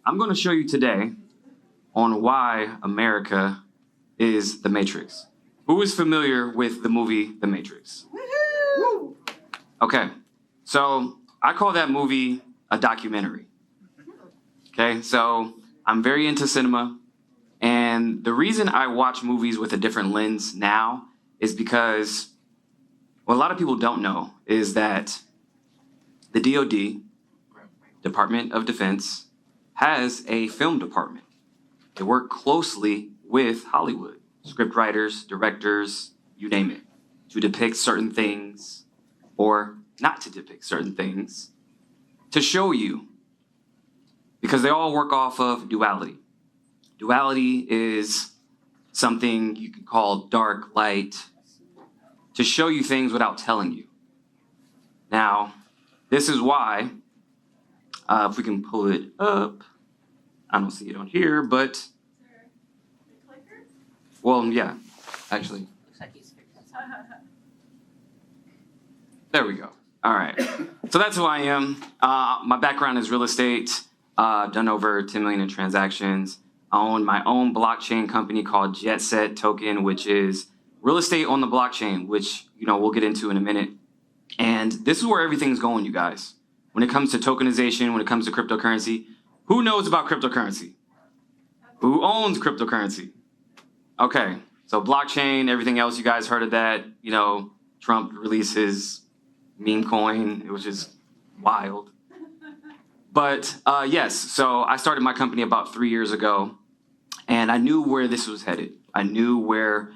I'm going to show you today on why America is the Matrix. Who is familiar with the movie The Matrix? Woohoo! Okay, so I call that movie a documentary. Okay, so I'm very into cinema, and the reason I watch movies with a different lens now is because what a lot of people don't know is that the DoD, Department of Defense, has a film department. They work closely with Hollywood, script writers, directors, you name it, to depict certain things or not to depict certain things, to show you, because they all work off of duality. Duality is something you can call dark, light, to show you things without telling you. Now, this is why, if we can pull it up, I don't see it on here, but, well, yeah, actually. Looks like he's fixed it. There we go. All right. So that's who I am. My background is real estate. I've done over 10 million in transactions. I own my own blockchain company called Jet Set Token, which is real estate on the blockchain, which, we'll get into in a minute. And this is where everything's going, you guys. When it comes to tokenization, when it comes to cryptocurrency, who knows about cryptocurrency? Who owns cryptocurrency? Okay, so blockchain, everything else, you guys heard of that. Trump released his meme coin. It was just wild. But yes, so I started my company about 3 years ago, and I knew where this was headed. I knew where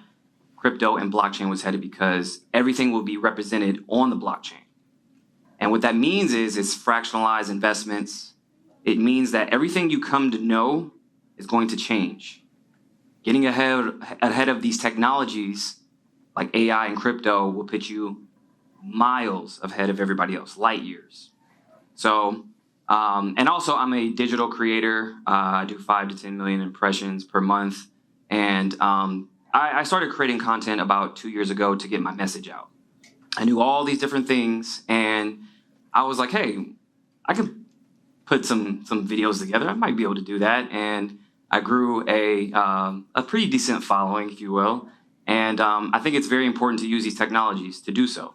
crypto and blockchain was headed because everything will be represented on the blockchain. And what that means is it's fractionalized investments. It means that everything you come to know is going to change. Getting ahead of these technologies like AI and crypto will put you miles ahead of everybody else, light years. So, and also I'm a digital creator. I do 5 to 10 million impressions per month. And I started creating content about 2 years ago to get my message out. I knew all these different things, and I was like, hey, I can put some videos together. I might be able to do that. And I grew a pretty decent following, if you will. And I think it's very important to use these technologies to do so.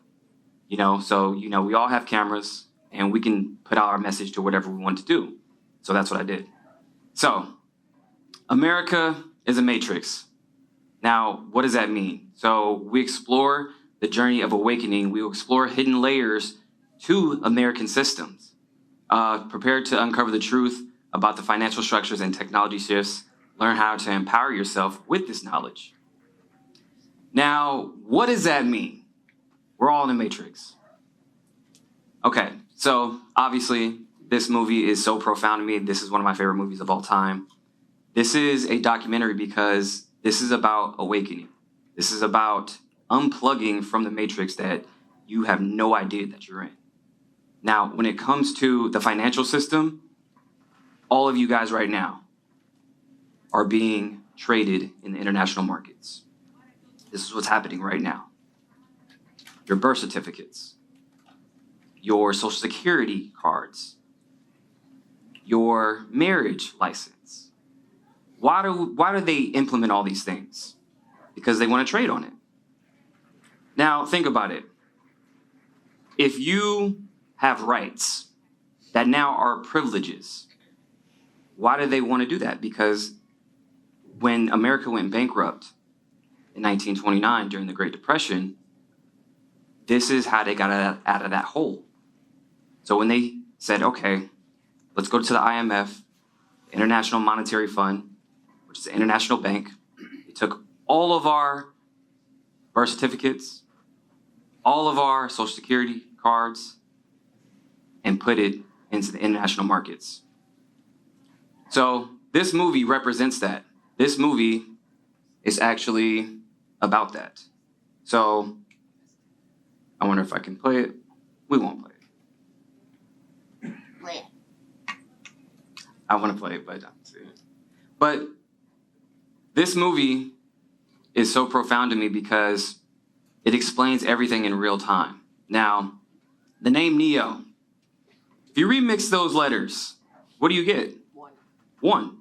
So, we all have cameras, and we can put out our message to whatever we want to do. So that's what I did. So, America is a matrix. Now, what does that mean? So we explore the journey of awakening. We will explore hidden layers to American systems, prepared to uncover the truth about the financial structures and technology shifts, learn how to empower yourself with this knowledge. Now, what does that mean? We're all in a matrix. Okay, so obviously this movie is so profound to me. This is one of my favorite movies of all time. This is a documentary because this is about awakening. This is about unplugging from the matrix that you have no idea that you're in. Now, when it comes to the financial system, all of you guys right now are being traded in the international markets. This is what's happening right now. Your birth certificates, your social security cards, your marriage license. Why do they implement all these things? Because they want to trade on it. Now, think about it. If you have rights that now are privileges, why do they want to do that? Because when America went bankrupt in 1929 during the Great Depression, this is how they got out of that hole. So when they said, okay, let's go to the IMF, International Monetary Fund, which is an international bank, they took all of our birth certificates, all of our social security cards, and put it into the international markets. So this movie represents that. This movie is actually about that. So I wonder if I can play it. We won't play it. Play it. I want to play it, but I don't see it. But this movie is so profound to me because it explains everything in real time. Now, the name Neo, if you remix those letters, what do you get? One. One.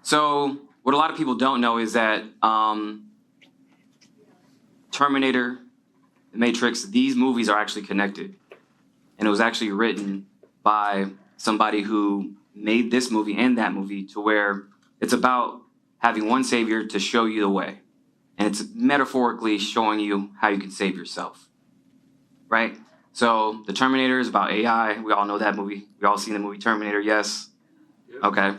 So what a lot of people don't know is that Terminator, The Matrix, these movies are actually connected. And it was actually written by somebody who made this movie and that movie to where it's about having one savior to show you the way. And it's metaphorically showing you how you can save yourself, right? So the Terminator is about AI. We all know that movie. We all seen the movie Terminator, yes? Okay.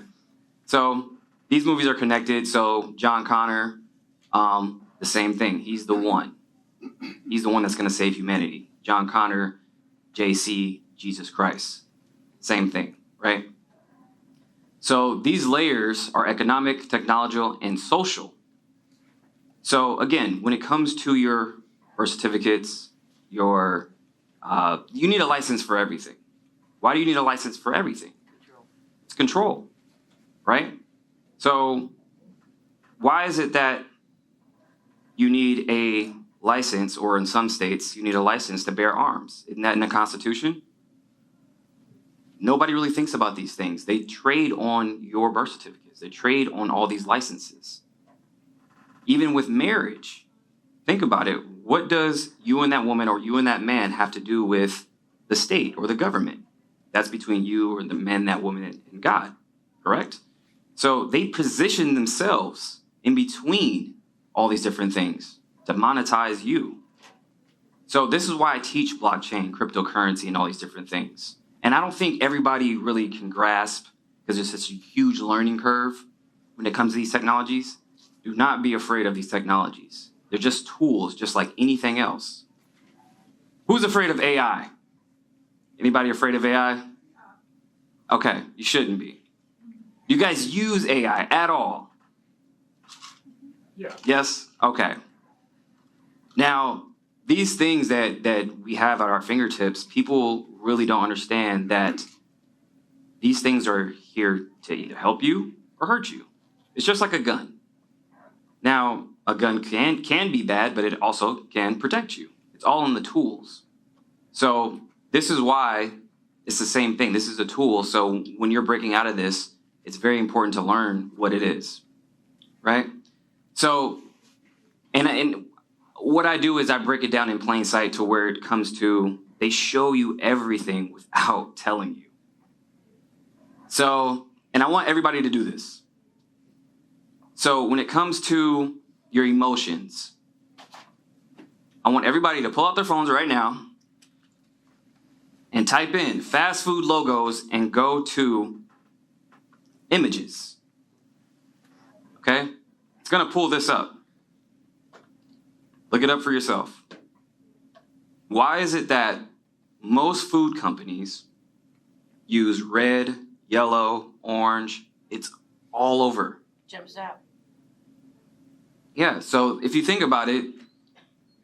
So these movies are connected. So John Connor, the same thing. He's the one. He's the one that's going to save humanity. John Connor, JC, Jesus Christ. Same thing, right? So these layers are economic, technological, and social. So again, when it comes to your birth certificates, you need a license for everything. Why do you need a license for everything? It's control, right? So why is it that you need a license, or in some states, you need a license to bear arms? Isn't that in the Constitution? Nobody really thinks about these things. They trade on your birth certificates. They trade on all these licenses. Even with marriage, think about it. What does you and that woman or you and that man have to do with the state or the government? That's between you or the man, that woman, and God, correct? So they position themselves in between all these different things to monetize you. So this is why I teach blockchain, cryptocurrency, and all these different things. And I don't think everybody really can grasp, because there's such a huge learning curve when it comes to these technologies. Do not be afraid of these technologies. They're just tools, just like anything else. Who's afraid of AI? Anybody afraid of AI? Okay, you shouldn't be. Do you guys use AI at all? Yeah. Yes? Okay. Now, these things that we have at our fingertips, people really don't understand that these things are here to either help you or hurt you. It's just like a gun. Now, a gun can be bad, but it also can protect you. It's all in the tools. So this is why it's the same thing. This is a tool. So when you're breaking out of this, it's very important to learn what it is, right? So, and what I do is I break it down in plain sight to where it comes to, they show you everything without telling you. So, and I want everybody to do this. So when it comes to your emotions, I want everybody to pull out their phones right now and type in fast food logos and go to images. Okay? It's going to pull this up. Look it up for yourself. Why is it that most food companies use red, yellow, orange? It's all over. Jumps out. Yeah, so if you think about it,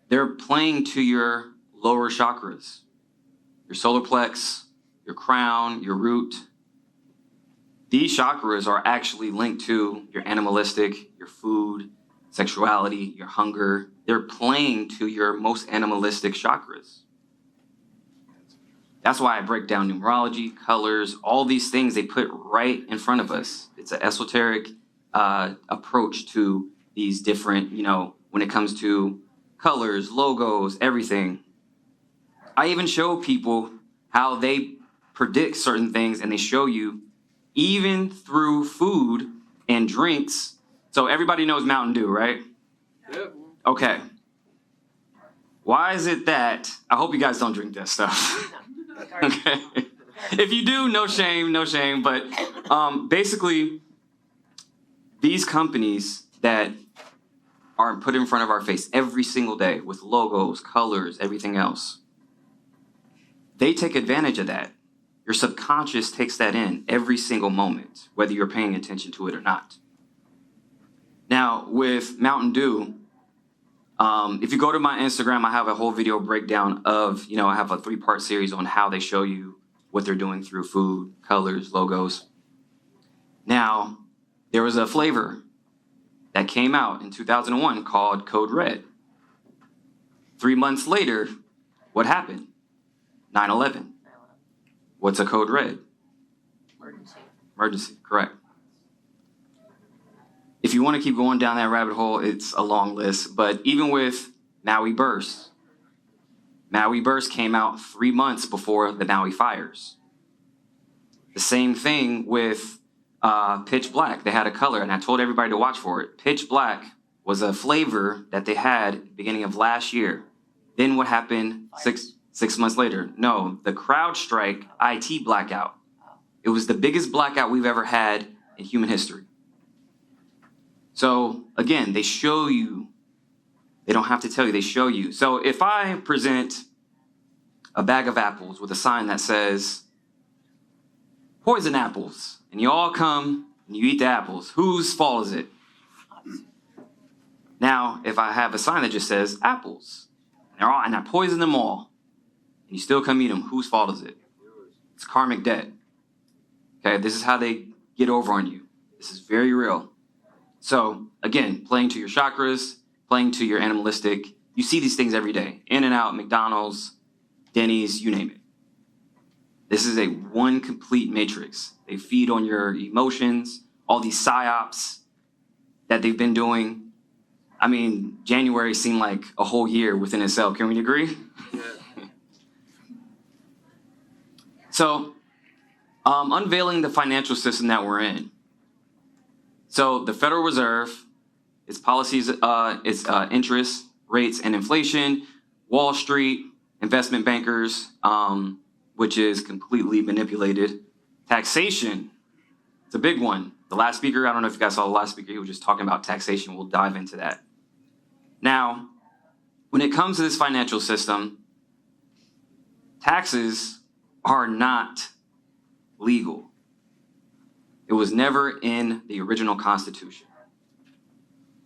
they're playing to your lower chakras, your solar plex, your crown, your root. These chakras are actually linked to your animalistic, your food, sexuality, your hunger. They're playing to your most animalistic chakras. That's why I break down numerology, colors, all these things they put right in front of us. It's an esoteric approach to these different, when it comes to colors, logos, everything. I even show people how they predict certain things, and they show you even through food and drinks. So everybody knows Mountain Dew, right? Yep. Okay. Why is it that, I hope you guys don't drink that stuff. Okay. If you do, no shame, no shame. But basically, these companies that are put in front of our face every single day with logos, colors, everything else, they take advantage of that. Your subconscious takes that in every single moment, whether you're paying attention to it or not. Now, with Mountain Dew, if you go to my Instagram, I have a whole video breakdown of, I have a 3-part series on how they show you what they're doing through food, colors, logos. Now, there was a flavor that came out in 2001 called Code Red. 3 months later, what happened? 9/11. What's a Code Red? Emergency. Emergency, correct. If you want to keep going down that rabbit hole, it's a long list. But even with Maui Burst came out 3 months before the Maui fires. The same thing with Pitch Black. They had a color, and I told everybody to watch for it. Pitch Black was a flavor that they had at the beginning of last year. Then what happened six months later? No, the CrowdStrike IT blackout. It was the biggest blackout we've ever had in human history. So again, they show you. They don't have to tell you, they show you. So if I present a bag of apples with a sign that says, poison apples, and you all come and you eat the apples, whose fault is it? Now, if I have a sign that just says apples, and I poison them all, and you still come eat them, whose fault is it? It's karmic debt. Okay, this is how they get over on you. This is very real. So again, playing to your chakras, playing to your animalistic, you see these things every day. In-N-Out, McDonald's, Denny's, you name it. This is a one complete matrix. They feed on your emotions, all these psyops that they've been doing. I mean, January seemed like a whole year within itself. Can we agree? Yeah. So, unveiling the financial system that we're in. So the Federal Reserve, its policies, its interest rates and inflation, Wall Street, investment bankers, which is completely manipulated. Taxation, it's a big one. The last speaker, I don't know if you guys saw the last speaker, he was just talking about taxation. We'll dive into that. Now, when it comes to this financial system, taxes are not legal. It was never in the original Constitution.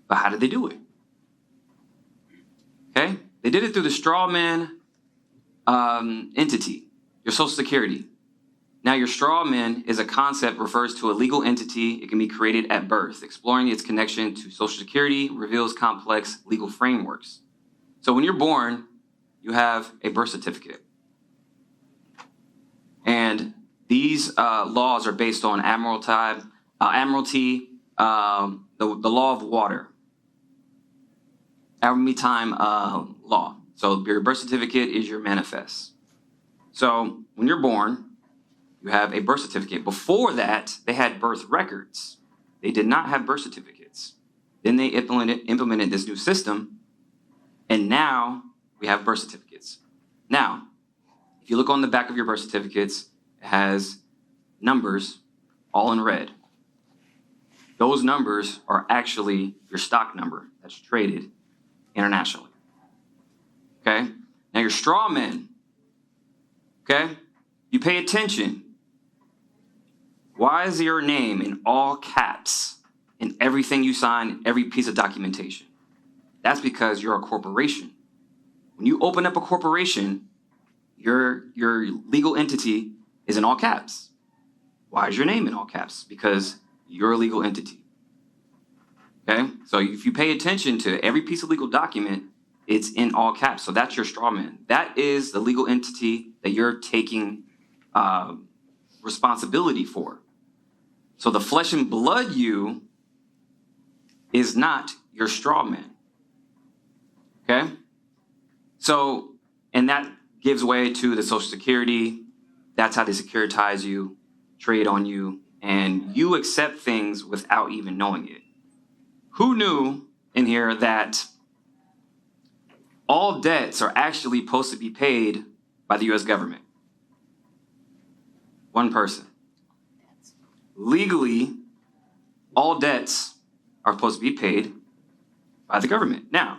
But how did they do it? Okay? They did it through the straw man entity, your Social Security. Now, your straw man is a concept refers to a legal entity. It can be created at birth. Exploring its connection to Social Security reveals complex legal frameworks. So when you're born, you have a birth certificate. And these laws are based on admiralty, the law of water, maritime law. So your birth certificate is your manifest. So when you're born, you have a birth certificate. Before that, they had birth records. They did not have birth certificates. Then they implemented this new system, and now we have birth certificates. Now, if you look on the back of your birth certificates, it has numbers all in red. Those numbers are actually your stock number that's traded internationally. Okay? Now your straw men, okay? You pay attention. Why is your name in all caps in everything you sign, every piece of documentation? That's because you're a corporation. When you open up a corporation, your legal entity is in all caps. Why is your name in all caps? Because you're a legal entity. Okay? So if you pay attention to every piece of legal document, it's in all caps. So that's your straw man. That is the legal entity that you're taking responsibility for. So the flesh and blood you is not your straw man. Okay? So, and that gives way to the Social Security. That's how they securitize you, trade on you, and you accept things without even knowing it. Who knew in here that all debts are actually supposed to be paid by the U.S. government? One person. Legally, all debts are supposed to be paid by the government. Now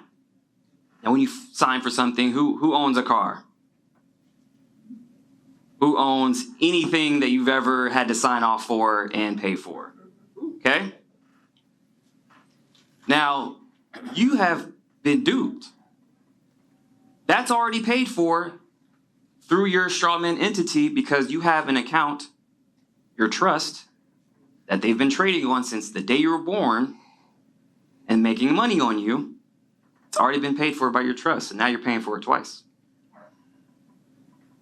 when you sign for something, who owns a car? Who owns anything that you've ever had to sign off for and pay for? Okay? Now, you have been duped. That's already paid for through your strawman entity because you have an account, your trust, that they've been trading on since the day you were born and making money on you. It's already been paid for by your trust, and now you're paying for it twice.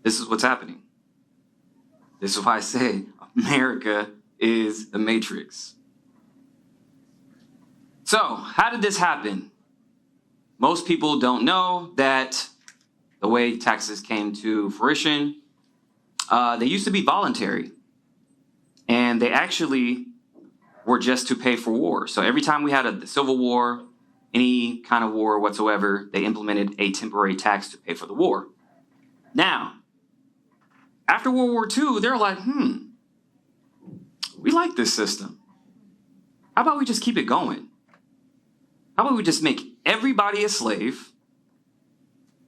This is what's happening. This is why I say America is the matrix. So, how did this happen? Most people don't know that the way taxes came to fruition, they used to be voluntary. And they actually were just to pay for war. So every time we had a civil war, any kind of war whatsoever, they implemented a temporary tax to pay for the war. Now, after World War II, they're like, we like this system. How about we just keep it going? How about we just make everybody a slave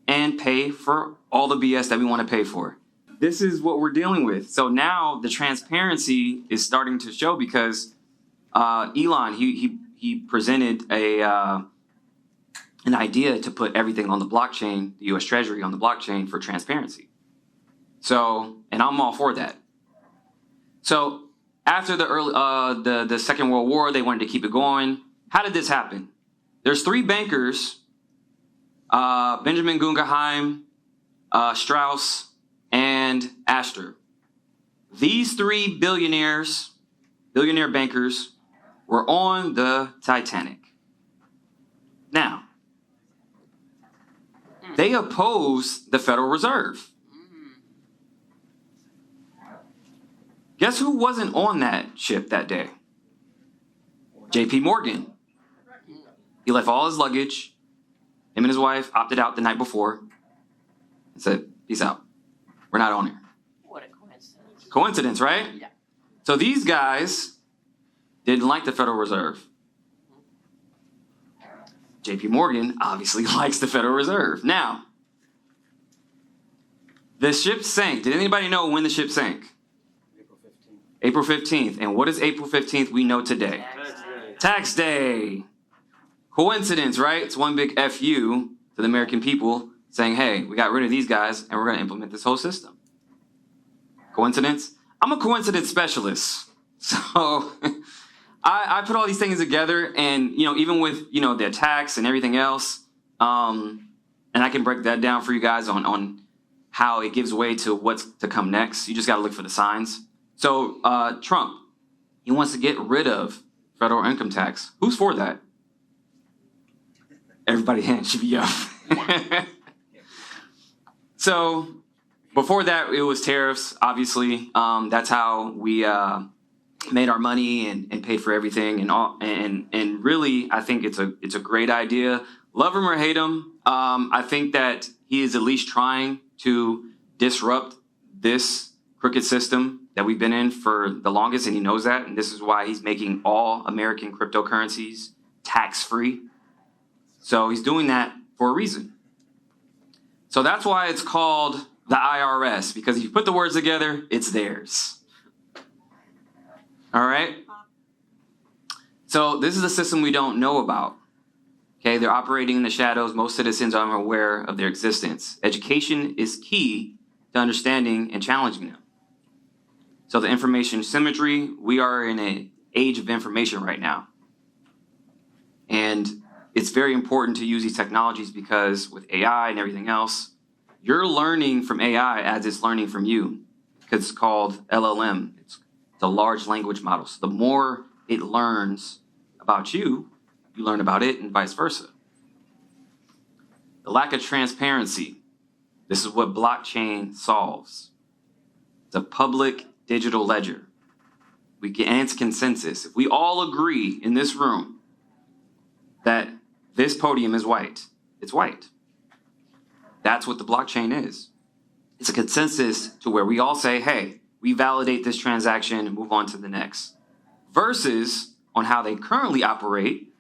and pay for all the BS that we want to pay for? This is what we're dealing with. So now the transparency is starting to show because Elon, he presented an idea to put everything on the blockchain, the U.S. Treasury on the blockchain for transparency. So, and I'm all for that. So after the Second World War, they wanted to keep it going. How did this happen? There's three bankers, Benjamin Guggenheim, Strauss, and Astor. These three billionaire bankers were on the Titanic. Now, they opposed the Federal Reserve. Guess who wasn't on that ship that day? J.P. Morgan. He left all his luggage. Him and his wife opted out the night before and said, peace out. We're not on here. What a coincidence. Coincidence, right? Yeah. So these guys didn't like the Federal Reserve. J.P. Morgan obviously likes the Federal Reserve. Now, the ship sank. Did anybody know when the ship sank? April 15th. And what is April 15th we know today? Tax Day. Coincidence, right? It's one big FU to the American people saying, hey, we got rid of these guys and we're going to implement this whole system. Coincidence? I'm a coincidence specialist. So I put all these things together and, even with, the attacks and everything else, and I can break that down for you guys on how it gives way to what's to come next. You just got to look for the signs. So Trump, he wants to get rid of federal income tax. Who's for that? Everybody hand should be up. So before that, it was tariffs, obviously. That's how we made our money and paid for everything. And really, I think it's a great idea. Love him or hate him, I think that he is at least trying to disrupt this crooked system that we've been in for the longest, and he knows that. And this is why he's making all American cryptocurrencies tax-free. So he's doing that for a reason. So that's why it's called the IRS, because if you put the words together, it's theirs. All right? So this is a system we don't know about. Okay, they're operating in the shadows. Most citizens aren't aware of their existence. Education is key to understanding and challenging them. So the information symmetry, we are in an age of information right now. And it's very important to use these technologies because with AI and everything else, you're learning from AI as it's learning from you, because it's called LLM. It's a large language model. So the more it learns about you, you learn about it and vice versa. The lack of transparency. This is what blockchain solves. It's a public digital ledger. We get its consensus. If we all agree in this room that this podium is white, it's white. That's what the blockchain is. It's a consensus to where we all say, hey, we validate this transaction and move on to the next. Versus on how they currently operate,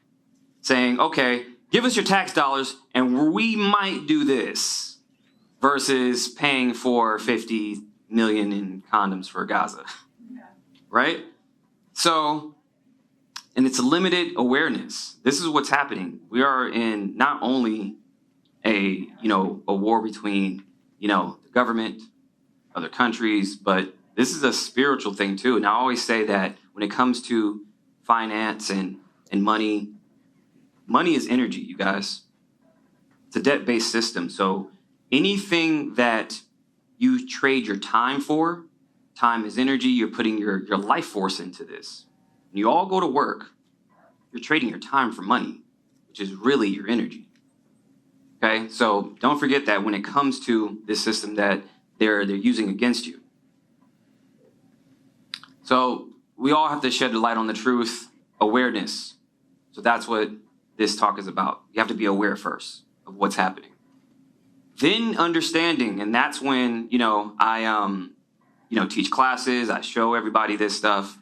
saying, okay, give us your tax dollars and we might do this. Versus paying for 50 million in condoms for Gaza. Right? So, and it's a limited awareness. This is what's happening. We are in not only a war between, the government, other countries, but this is a spiritual thing too. And I always say that when it comes to finance and money, money is energy, you guys. It's a debt-based system. So anything that you trade your time for Time is energy. You're putting your life force into this. When you all go to work, you're trading your time for money, which is really your energy. Okay, so don't forget that when it comes to this system that they're using against you. So we all have to shed the light on the truth, awareness. So that's what this talk is about. You have to be aware first of what's happening. Then understanding, and that's when, I teach classes, I show everybody this stuff.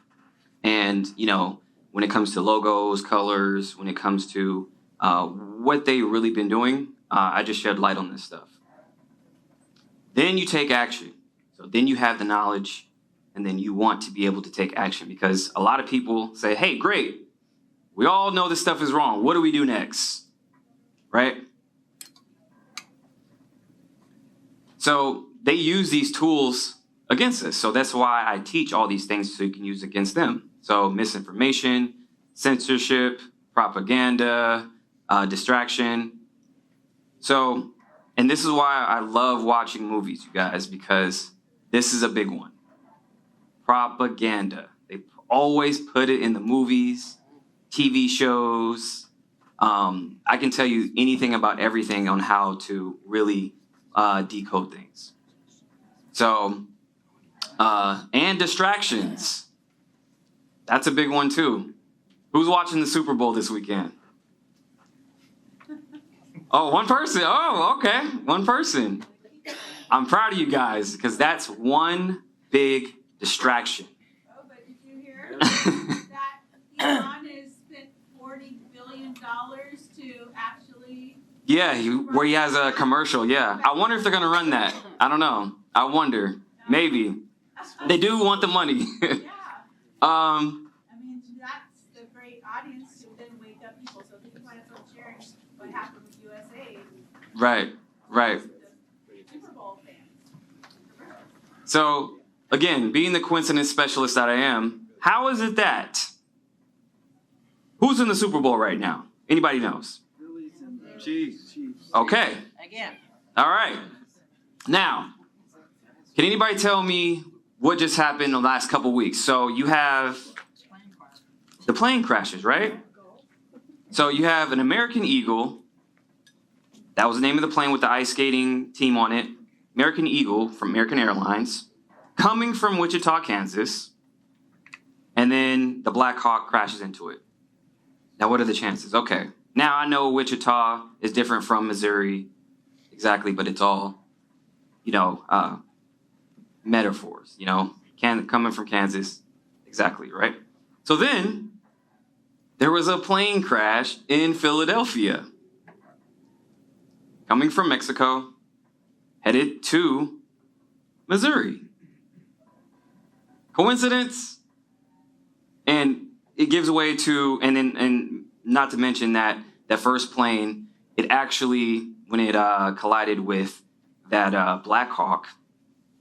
And, when it comes to logos, colors, when it comes to what they really been doing, I just shed light on this stuff. Then you take action. So then you have the knowledge, and then you want to be able to take action, because a lot of people say, hey, great, we all know this stuff is wrong. What do we do next? Right? So they use these tools against us. So that's why I teach all these things so you can use against them. So misinformation, censorship, propaganda, distraction. So, and this is why I love watching movies, you guys, because this is a big one. Propaganda. They always put it in the movies, TV shows. I can tell you anything about everything on how to really decode things. So, and distractions. That's a big one too. Who's watching the Super Bowl this weekend? Oh, one person. Oh, okay. One person. I'm proud of you guys, because that's one big distraction. Oh, but did you hear that Elon has spent $40 billion to actually... Yeah, where he has a commercial. Yeah. I wonder if they're going to run that. I don't know. I wonder. Maybe. They do want the money. Yeah. I mean, that's the great audience to then wake up people. So people might as well sharing what happened with USA. Right. The Super Bowl fans. So, again, being the coincidence specialist that I am, how is it that? Who's in the Super Bowl right now? Anybody knows? Chiefs. Okay. Again. All right. Now, can anybody tell me what just happened in the last couple weeks? So you have the plane crashes, right? So you have an American Eagle. That was the name of the plane with the ice skating team on it. American Eagle from American Airlines, coming from Wichita, Kansas. And then the Black Hawk crashes into it. Now, what are the chances? Okay. Now, I know Wichita is different from Missouri. Exactly, but it's all, metaphors, coming from Kansas. Exactly, right? So then there was a plane crash in Philadelphia, coming from Mexico, headed to Missouri. Coincidence? And it gives way to, and not to mention that first plane, it actually, when it collided with that Black Hawk,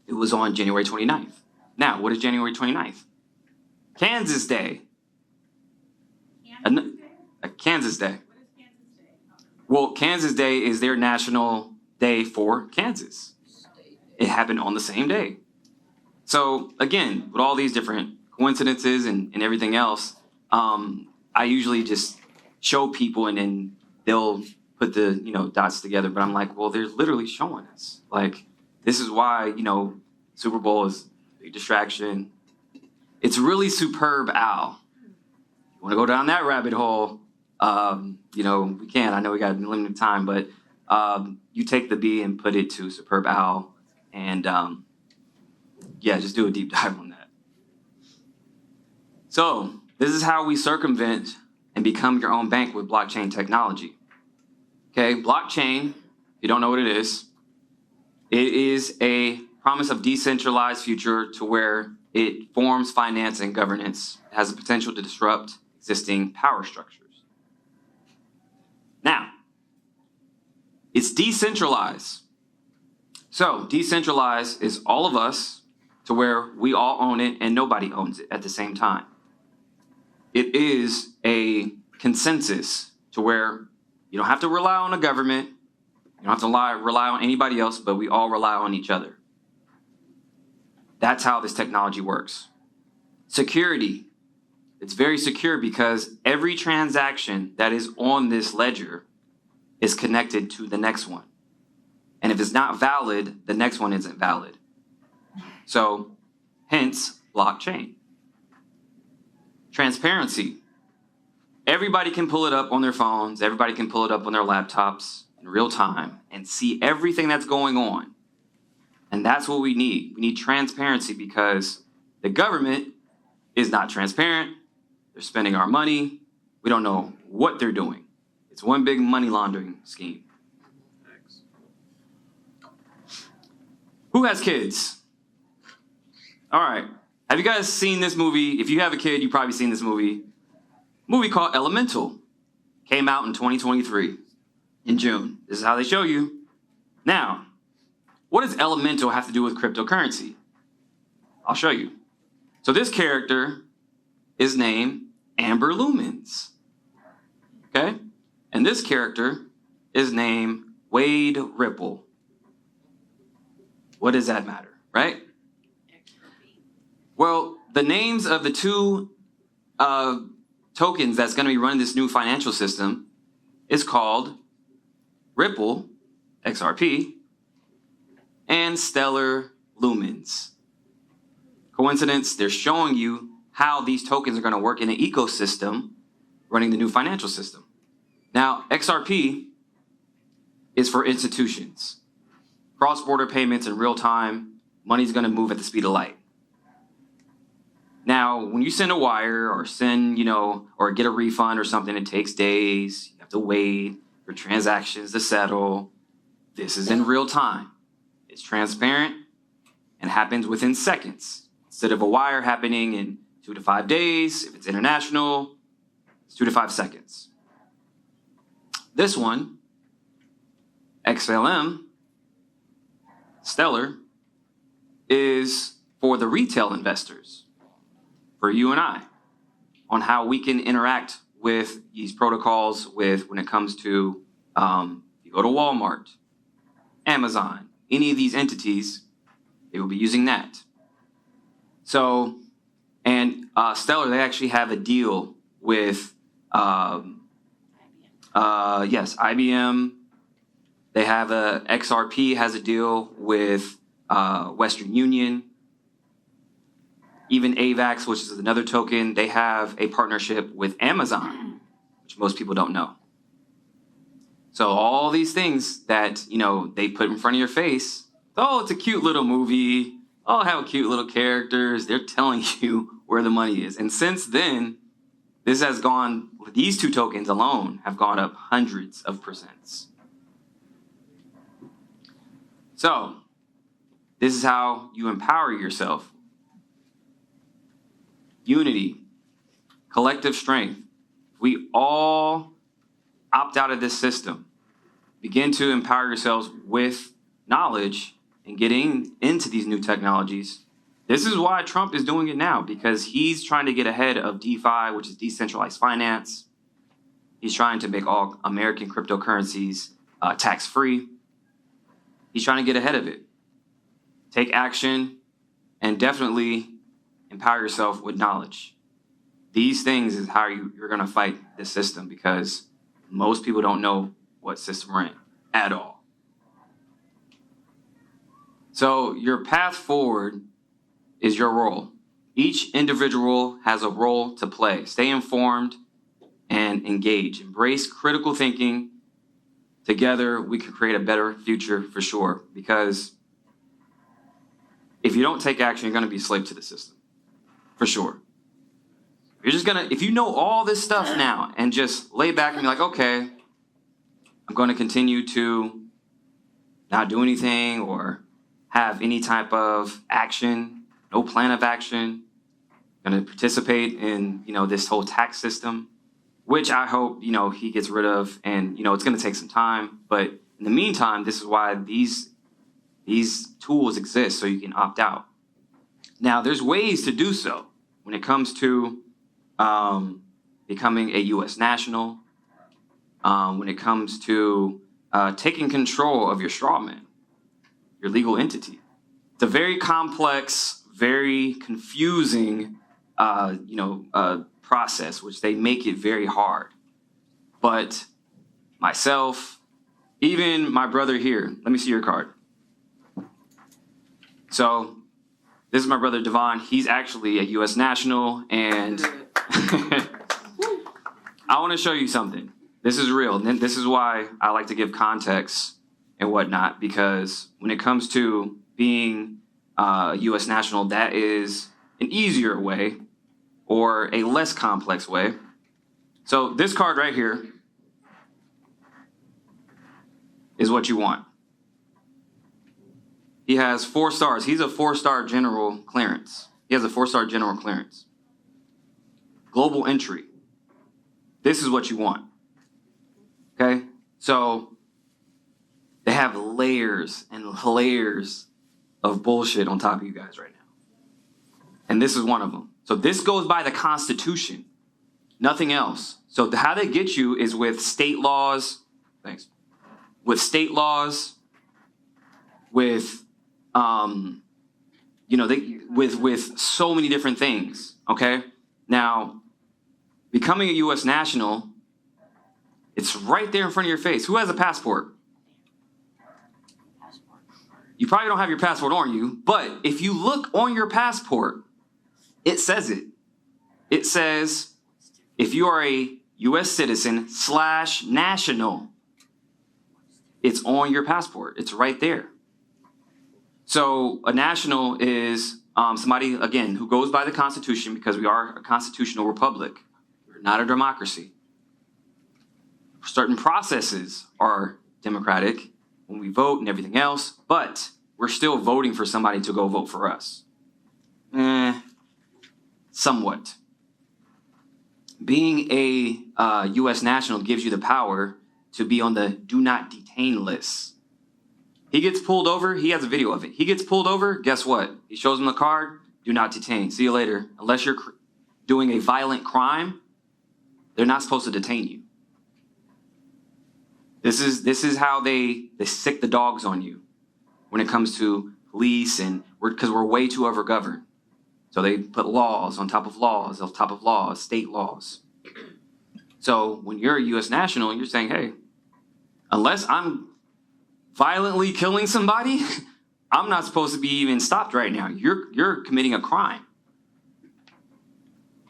it was on January 29th. Now, what is January 29th? Kansas Day. Kansas Day? Kansas Day. What is Kansas Day? Well, Kansas Day is their national day for Kansas. It happened on the same day. So, again, with all these different coincidences and everything else, I usually just show people and then they'll put the, dots together. But I'm like, well, they're literally showing us. Like, this is why, Super Bowl is a big distraction. It's really superb, Al. You want to go down that rabbit hole? We can. I know we got limited time, but you take the B and put it to superb Al, and just do a deep dive on that. So this is how we circumvent and become your own bank with blockchain technology. Okay, blockchain, if you don't know what it is a promise of decentralized future to where it forms finance and governance. It has the potential to disrupt existing power structures. Now, it's decentralized. So, decentralized is all of us to where we all own it and nobody owns it at the same time. It is a consensus to where you don't have to rely on a government. You don't have to rely on anybody else, but we all rely on each other. That's how this technology works. Security. It's very secure because every transaction that is on this ledger is connected to the next one. And if it's not valid, the next one isn't valid. So, hence, blockchain. Transparency. Everybody can pull it up on their phones. Everybody can pull it up on their laptops in real time and see everything that's going on. And that's what we need. We need transparency because the government is not transparent. They're spending our money. We don't know what they're doing. It's one big money laundering scheme. Who has kids? All right. Have you guys seen this movie? If you have a kid, you've probably seen this movie. Movie called Elemental. Came out in 2023 in June. This is how they show you. Now, what does Elemental have to do with cryptocurrency? I'll show you. So this character is named Amber Lumens. Okay? And this character is named Wade Ripple. What does that matter, right? Well, the names of the two tokens that's going to be running this new financial system is called Ripple, XRP, and Stellar Lumens. Coincidence? They're showing you how these tokens are going to work in an ecosystem running the new financial system. Now, XRP is for institutions. Cross-border payments in real time, money's going to move at the speed of light. Now, when you send a wire or send, or get a refund or something, it takes days. You have to wait for transactions to settle. This is in real time. It's transparent and happens within seconds. Instead of a wire happening in 2 to 5 days, if it's international, it's 2 to 5 seconds. This one, XLM, Stellar, is for the retail investors, for you and I, on how we can interact with these protocols when it comes to, you go to Walmart, Amazon, any of these entities, they will be using that. So, and Stellar, they actually have a deal with, IBM. They have XRP has a deal with Western Union. Even AVAX, which is another token, they have a partnership with Amazon, which most people don't know. So all these things that, they put in front of your face, oh, it's a cute little movie. Oh, have cute little characters. They're telling you where the money is. And since then, these two tokens alone have gone up hundreds of percents. So, this is how you empower yourself. Unity, collective strength. We all opt out of this system. Begin to empower yourselves with knowledge and getting into these new technologies. This is why Trump is doing it now, because he's trying to get ahead of DeFi, which is decentralized finance. He's trying to make all American cryptocurrencies tax-free. He's trying to get ahead of it. Take action and definitely empower yourself with knowledge. These things is how you're going to fight this system, because most people don't know what system we're in at all. So your path forward is your role. Each individual has a role to play. Stay informed and engage. Embrace critical thinking. Together, we can create a better future for sure. Because if you don't take action, you're going to be a slave to the system. For sure. If you know all this stuff now and just lay back and be like, okay, I'm going to continue to not do anything or have any type of action, no plan of action, going to participate in, this whole tax system, which I hope, he gets rid of. And, it's going to take some time. But in the meantime, this is why these tools exist, so you can opt out. Now, there's ways to do so when it comes to becoming a U.S. national, when it comes to taking control of your straw man, your legal entity. It's a very complex, very confusing, process, which they make it very hard. But myself, even my brother here, let me see your card. So this is my brother Devon. He's actually a U.S. national, and I want to show you something. This is real. And this is why I like to give context and whatnot, because when it comes to being a U.S. national, that is an easier way or a less complex way. So this card right here is what you want. He has 4 stars. He's a 4-star general clearance. He has a 4-star general clearance. Global entry. This is what you want. Okay? So they have layers and layers of bullshit on top of you guys right now. And this is one of them. So this goes by the Constitution. Nothing else. So how they get you is with state laws. Thanks. With state laws, with with so many different things. Okay? Now, becoming a U.S. national, it's right there in front of your face. Who has a passport? You probably don't have your passport on you, but if you look on your passport, it says it. It says, if you are a U.S. citizen / national, it's on your passport. It's right there. So a national is somebody, again, who goes by the Constitution, because we are a constitutional republic. We're not a democracy. Certain processes are democratic when we vote and everything else, but we're still voting for somebody to go vote for us. Somewhat. Being a U.S. national gives you the power to be on the do not detain list. He gets pulled over. He has a video of it. He gets pulled over. Guess what? He shows him the card. Do not detain. See you later. Unless you're doing a violent crime, they're not supposed to detain you. This is how they sick the dogs on you when it comes to police, and because we're way too overgoverned. So they put laws on top of laws, on top of laws, state laws. So when you're a U.S. national, you're saying, hey, unless I'm violently killing somebody, I'm not supposed to be even stopped right now. You're committing a crime.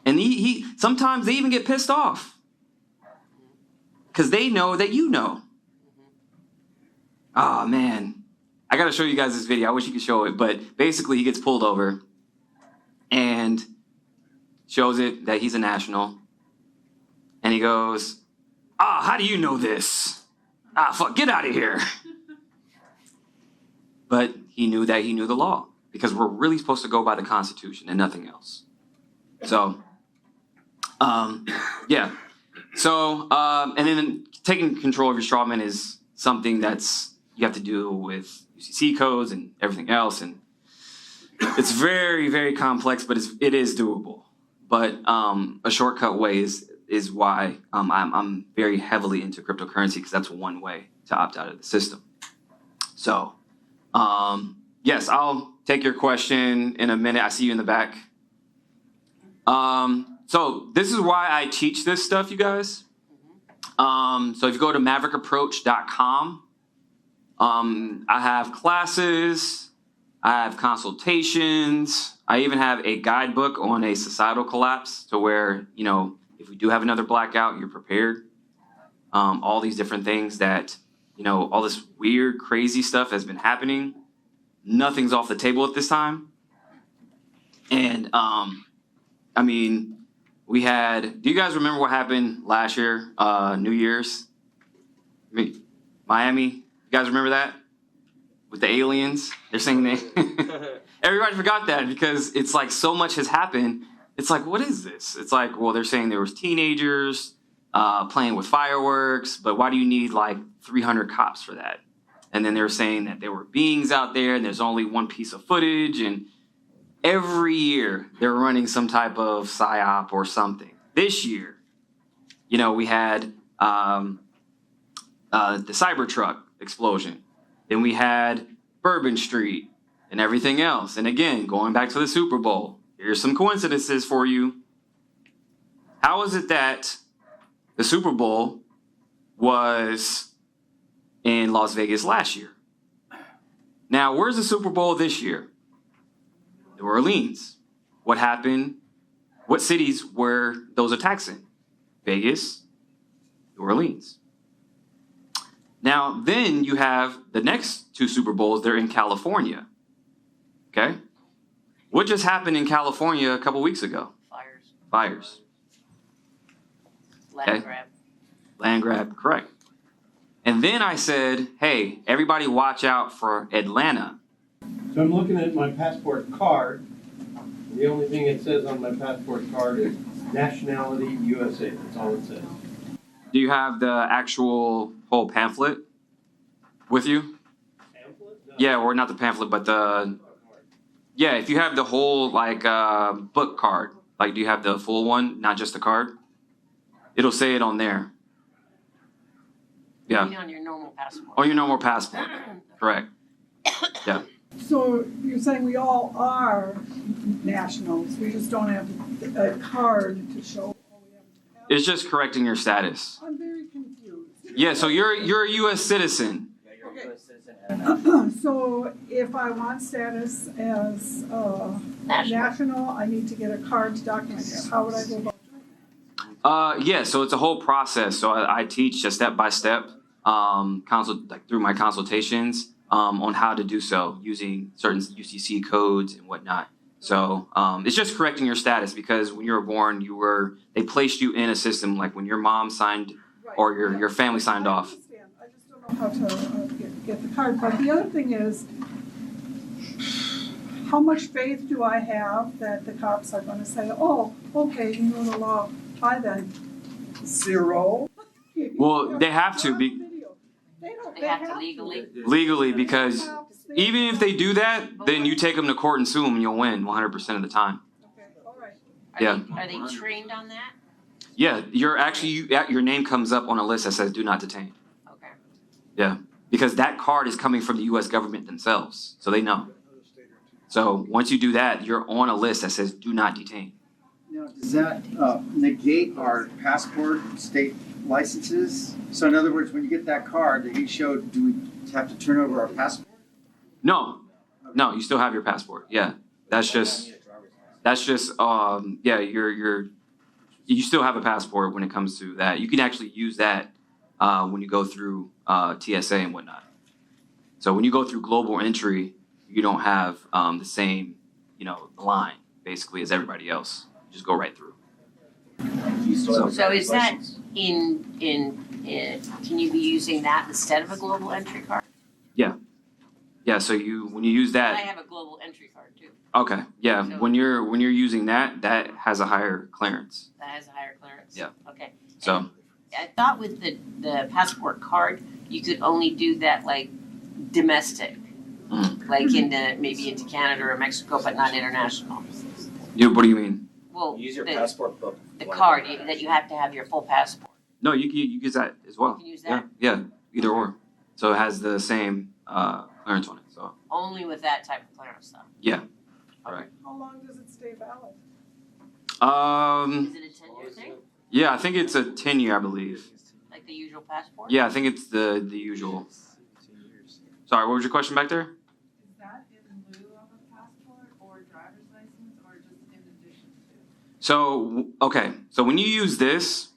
And he sometimes they even get pissed off because they know that you know. Oh, man. I got to show you guys this video. I wish you could show it. But basically, he gets pulled over and shows it that he's a national. And he goes, how do you know this? Fuck, get out of here. But he knew that he knew the law, because we're really supposed to go by the Constitution and nothing else. So, yeah. So, and then taking control of your strawman is something that's you have to do with UCC codes and everything else. And it's very, very complex, but it is doable. But a shortcut way is why I'm very heavily into cryptocurrency, because that's one way to opt out of the system. So, yes, I'll take your question in a minute. I see you in the back. So this is why I teach this stuff, you guys. So if you go to maverickapproach.com, I have classes, I have consultations, I even have a guidebook on a societal collapse to where, if we do have another blackout, you're prepared. All these different things that, all this weird, crazy stuff has been happening. Nothing's off the table at this time. And, do you guys remember what happened last year, New Year's? Miami, you guys remember that? With the aliens? They're saying everybody forgot that because it's like so much has happened. It's like, what is this? It's like, well, they're saying there was teenagers playing with fireworks, but why do you need like 300 cops for that? And then they're saying that there were beings out there and there's only one piece of footage, and every year they're running some type of psyop or something. This year, we had the Cybertruck explosion. Then we had Bourbon Street. and everything else. And again, going back to the Super Bowl, here's some coincidences for you. How is it that the Super Bowl was in Las Vegas last year? Now, where's the Super Bowl this year? New Orleans. What happened? What cities were those attacks in? Vegas, New Orleans. Now, then you have the next two Super Bowls, they're in California. Okay? What just happened in California a couple weeks ago? Fires. Land Okay. grab. Land grab, correct. And then I said, hey, everybody watch out for Atlanta. So I'm looking at my passport card. The only thing it says on my passport card is nationality USA. That's all it says. Do you have the actual whole pamphlet with you? Pamphlet? No. Yeah, or not the pamphlet, but the, yeah, if you have the whole like book card, like do you have the full one, not just the card? It'll say it on there. You Yeah, mean on your normal passport. on your normal passport, correct. Yeah, So you're saying we all are nationals, we just don't have a card to show. it's just correcting your status. I'm very confused. Yeah, so you're a U.S. citizen. So if I want status as national, I need to get a card to document that. How would I go about doing that? Yeah, so it's a whole process. So I teach a step by step, through my consultations, on how to do so using certain UCC codes and whatnot. So it's just correcting your status because when you were born, they placed you in a system like when your mom signed Right. or your family signed off. I understand. I just don't know how to get the card. But the other thing is, how much faith do I have that the cops are going to say, oh, okay, you know the law, by then? Zero. Well, they have to be They have to legally. because even if they do that, then you take them to court and sue them and you'll win 100% of the time. Okay, all right. Are they trained on that? Yeah, your name comes up on a list that says do not detain. Okay. Yeah, because that card is coming from the U.S. government themselves, so they know. So once you do that, you're on a list that says do not detain. Now, does that negate our passport state licenses? So in other words, when you get that card that you showed, do we have to turn over our passport? No, you still have your passport. Yeah, that's just you still have a passport when it comes to that. You can actually use that when you go through TSA and whatnot. So when you go through global entry, you don't have the same, line basically as everybody else. You just go right through. So is that in can you be using that instead of a global entry card? Yeah, so when you use I that, have a global entry card too. okay, yeah, So- when you're using that has a higher clearance. That has a higher clearance? Yeah. Okay. So I thought with the passport card, you could only do that like domestic. Like maybe into Canada or Mexico, but not international. what do you mean? Well, Use your the passport book. card, that you have to have your full passport. No, you use that as well. You can use that Yeah, either or. So it has the same clearance on it. So only with that type of clearance though. correct. How long does it stay valid? Is it a 10-year thing? Yeah, I think it's a 10-year, I believe. Like the usual passport? Yeah, I think it's the usual. Sorry, what was your question back there? Is that in lieu of a passport or driver's license or just in addition to? So when you use this,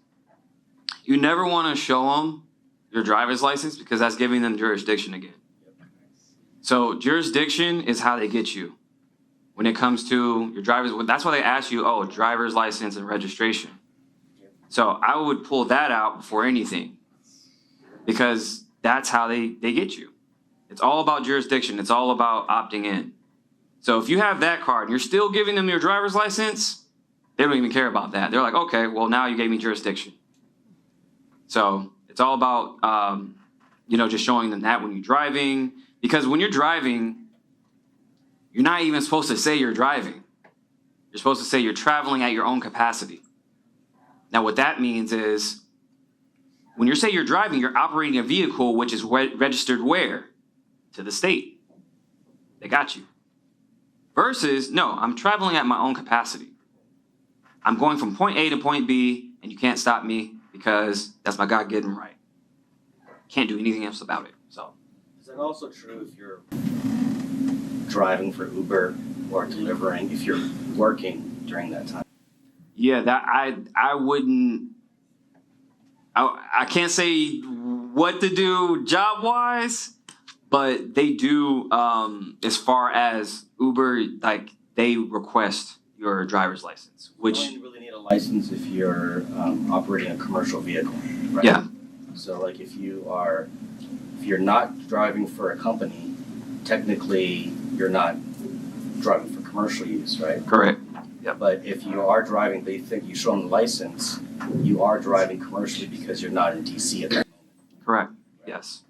you never want to show them your driver's license because that's giving them jurisdiction again. So jurisdiction is how they get you. When it comes to your driver's, that's why they ask you, driver's license and registration. So I would pull that out before anything because that's how they get you. It's all about jurisdiction. It's all about opting in. So if you have that card and you're still giving them your driver's license, they don't even care about that. They're like, okay, well, now you gave me jurisdiction. So it's all about, just showing them that when you're driving. Because when you're driving, you're not even supposed to say you're driving. You're supposed to say you're traveling at your own capacity. Now, what that means is when you say you're driving, you're operating a vehicle which is registered where? To the state. They got you. Versus, no, I'm traveling at my own capacity. I'm going from point A to point B, and you can't stop me because that's my God-given right. Can't do anything else about it. So, is that also true if you're driving for Uber or delivering, if you're working during that time? yeah, that I wouldn't. I can't say what to do job-wise, but they do. As far as Uber, like they request your driver's license, which You only really need a license if you're operating a commercial vehicle, right? Yeah. So like if you're not driving for a company, technically you're not driving for commercial use, right? correct. But if you are driving, they think you show them the license, you are driving commercially because you're not in DC at that moment. Correct. Yes.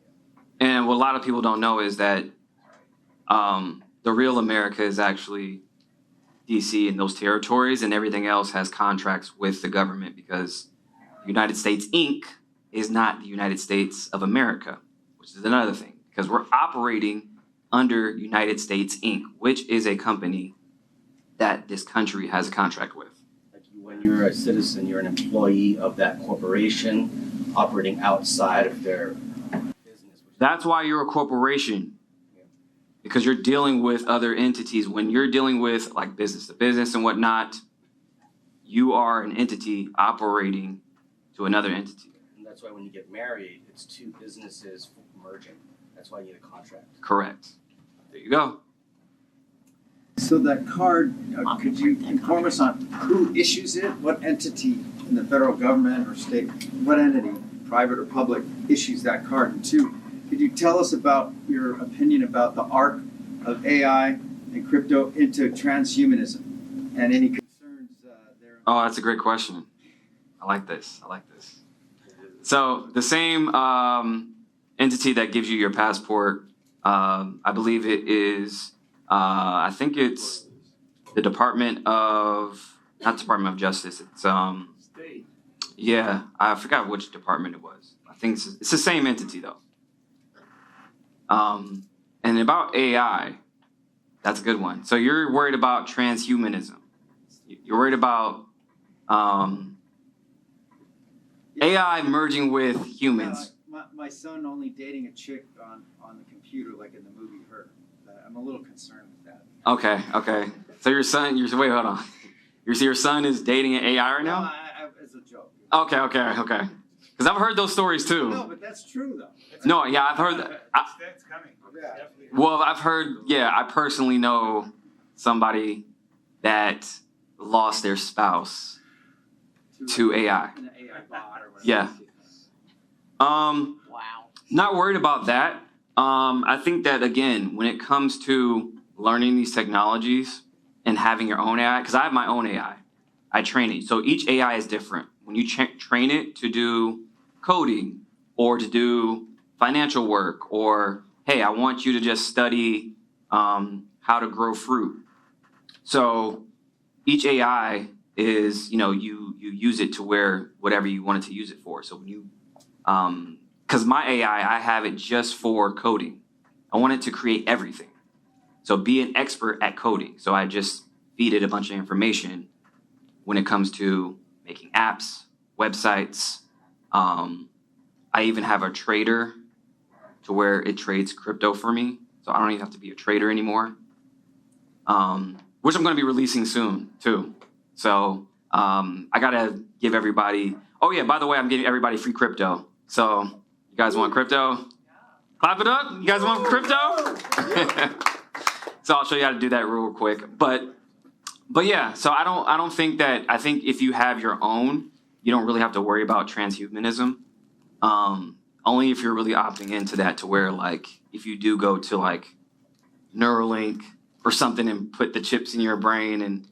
And what a lot of people don't know is that the real America is actually DC and those territories, and everything else has contracts with the government because United States Inc. is not the United States of America, which is another thing because we're operating under United States Inc., which is a company that this country has a contract with. Like when you're a citizen, you're an employee of that corporation operating outside of their business. That's why you're a corporation, because you're dealing with other entities. When you're dealing with like business to business and whatnot, you are an entity operating to another entity. And that's why when you get married, it's two businesses merging. That's why you need a contract. Correct. There you go. So that card, could you inform us on who issues it? What entity in the federal government or state, what entity, private or public, issues that card? And two, could you tell us about your opinion about the arc of AI and crypto into transhumanism and any concerns there? Oh, that's a great question. I like this. So the same entity that gives you your passport, I believe it is, I think it's the not Department of Justice. It's, yeah, I forgot which department it was. I think it's the same entity though. And about AI, that's a good one. So you're worried about transhumanism. You're worried about AI merging with humans. My son only dating a chick on the computer like in the movie Her. I'm a little concerned with that. Okay. So your son, wait, hold on. Your son is dating an AI right now? No, it's a joke. Okay. Because I've heard those stories too. No, but that's true though. No, yeah, I've heard that. That's coming. Yeah. Definitely. I've heard, yeah, I personally know somebody that lost their spouse to AI. An AI bot or whatever. Yeah. Wow. Not worried about that. I think that, again, when it comes to learning these technologies and having your own AI, because I have my own AI, I train it. So each AI is different. When you train it to do coding or to do financial work, or, hey, I want you to just study how to grow fruit. So each AI is, you use it to where whatever you want it to use it for. So when you, because my AI, I have it just for coding. I want it to create everything. So be an expert at coding. So I just feed it a bunch of information when it comes to making apps, websites. I even have a trader to where it trades crypto for me. So I don't even have to be a trader anymore, which I'm going to be releasing soon too. So I got to give everybody, oh yeah, by the way, I'm giving everybody free crypto. So you guys want crypto? Clap it up. You guys want crypto? So I'll show you how to do that real quick. But yeah, so I don't think that, I think if you have your own, you don't really have to worry about transhumanism. Only if you're really opting into that, to where like if you do go to like Neuralink or something and put the chips in your brain, and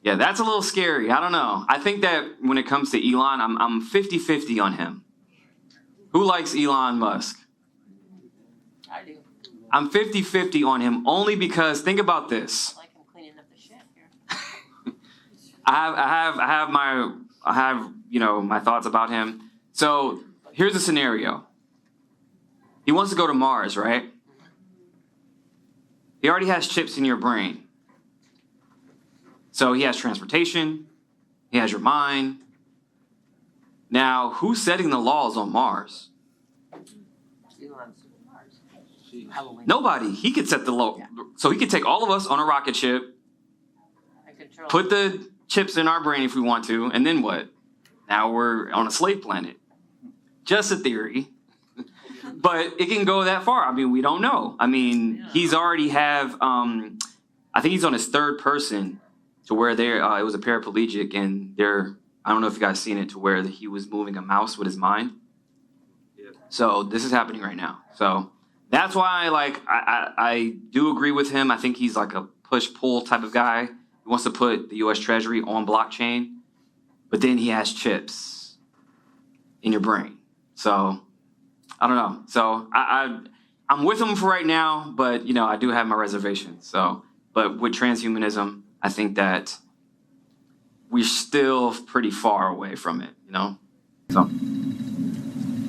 yeah, that's a little scary. I don't know. I think that when it comes to Elon, I'm 50-50 on him. Who likes Elon Musk? I do. I'm 50-50 on him only because think about this. I like him cleaning up the shit here. I have my thoughts about him. So here's a scenario. He wants to go to Mars, right? He already has chips in your brain. So he has transportation, he has your mind. Now, who's setting the laws on Mars? Halloween. Nobody. He could set the law. So he could take all of us on a rocket ship, I control. put the chips in our brain if we want to, and then what? Now we're on a slave planet. Just a theory. But it can go that far. I mean, we don't know. I mean, he's already have, I think he's on his third person to where it was a paraplegic and I don't know if you guys seen it, to where he was moving a mouse with his mind. Yeah. So this is happening right now. So that's why, like, I do agree with him. I think he's like a push-pull type of guy. He wants to put the U.S. Treasury on blockchain, but then he has chips in your brain. So I don't know. So I'm with him for right now, but you know, I do have my reservations. So, but with transhumanism, I think that we're still pretty far away from it, you know? So.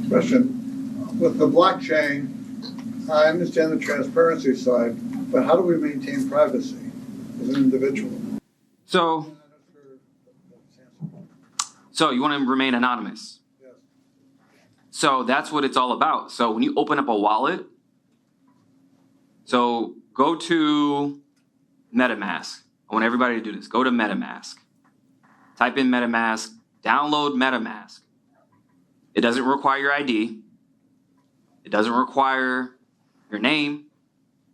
Question, with the blockchain, I understand the transparency side, but how do we maintain privacy as an individual? So you want to remain anonymous? Yes. So that's what it's all about. So when you open up a wallet, so go to MetaMask. I want everybody to do this. Go to MetaMask. Type in MetaMask, download MetaMask. It doesn't require your ID. It doesn't require your name.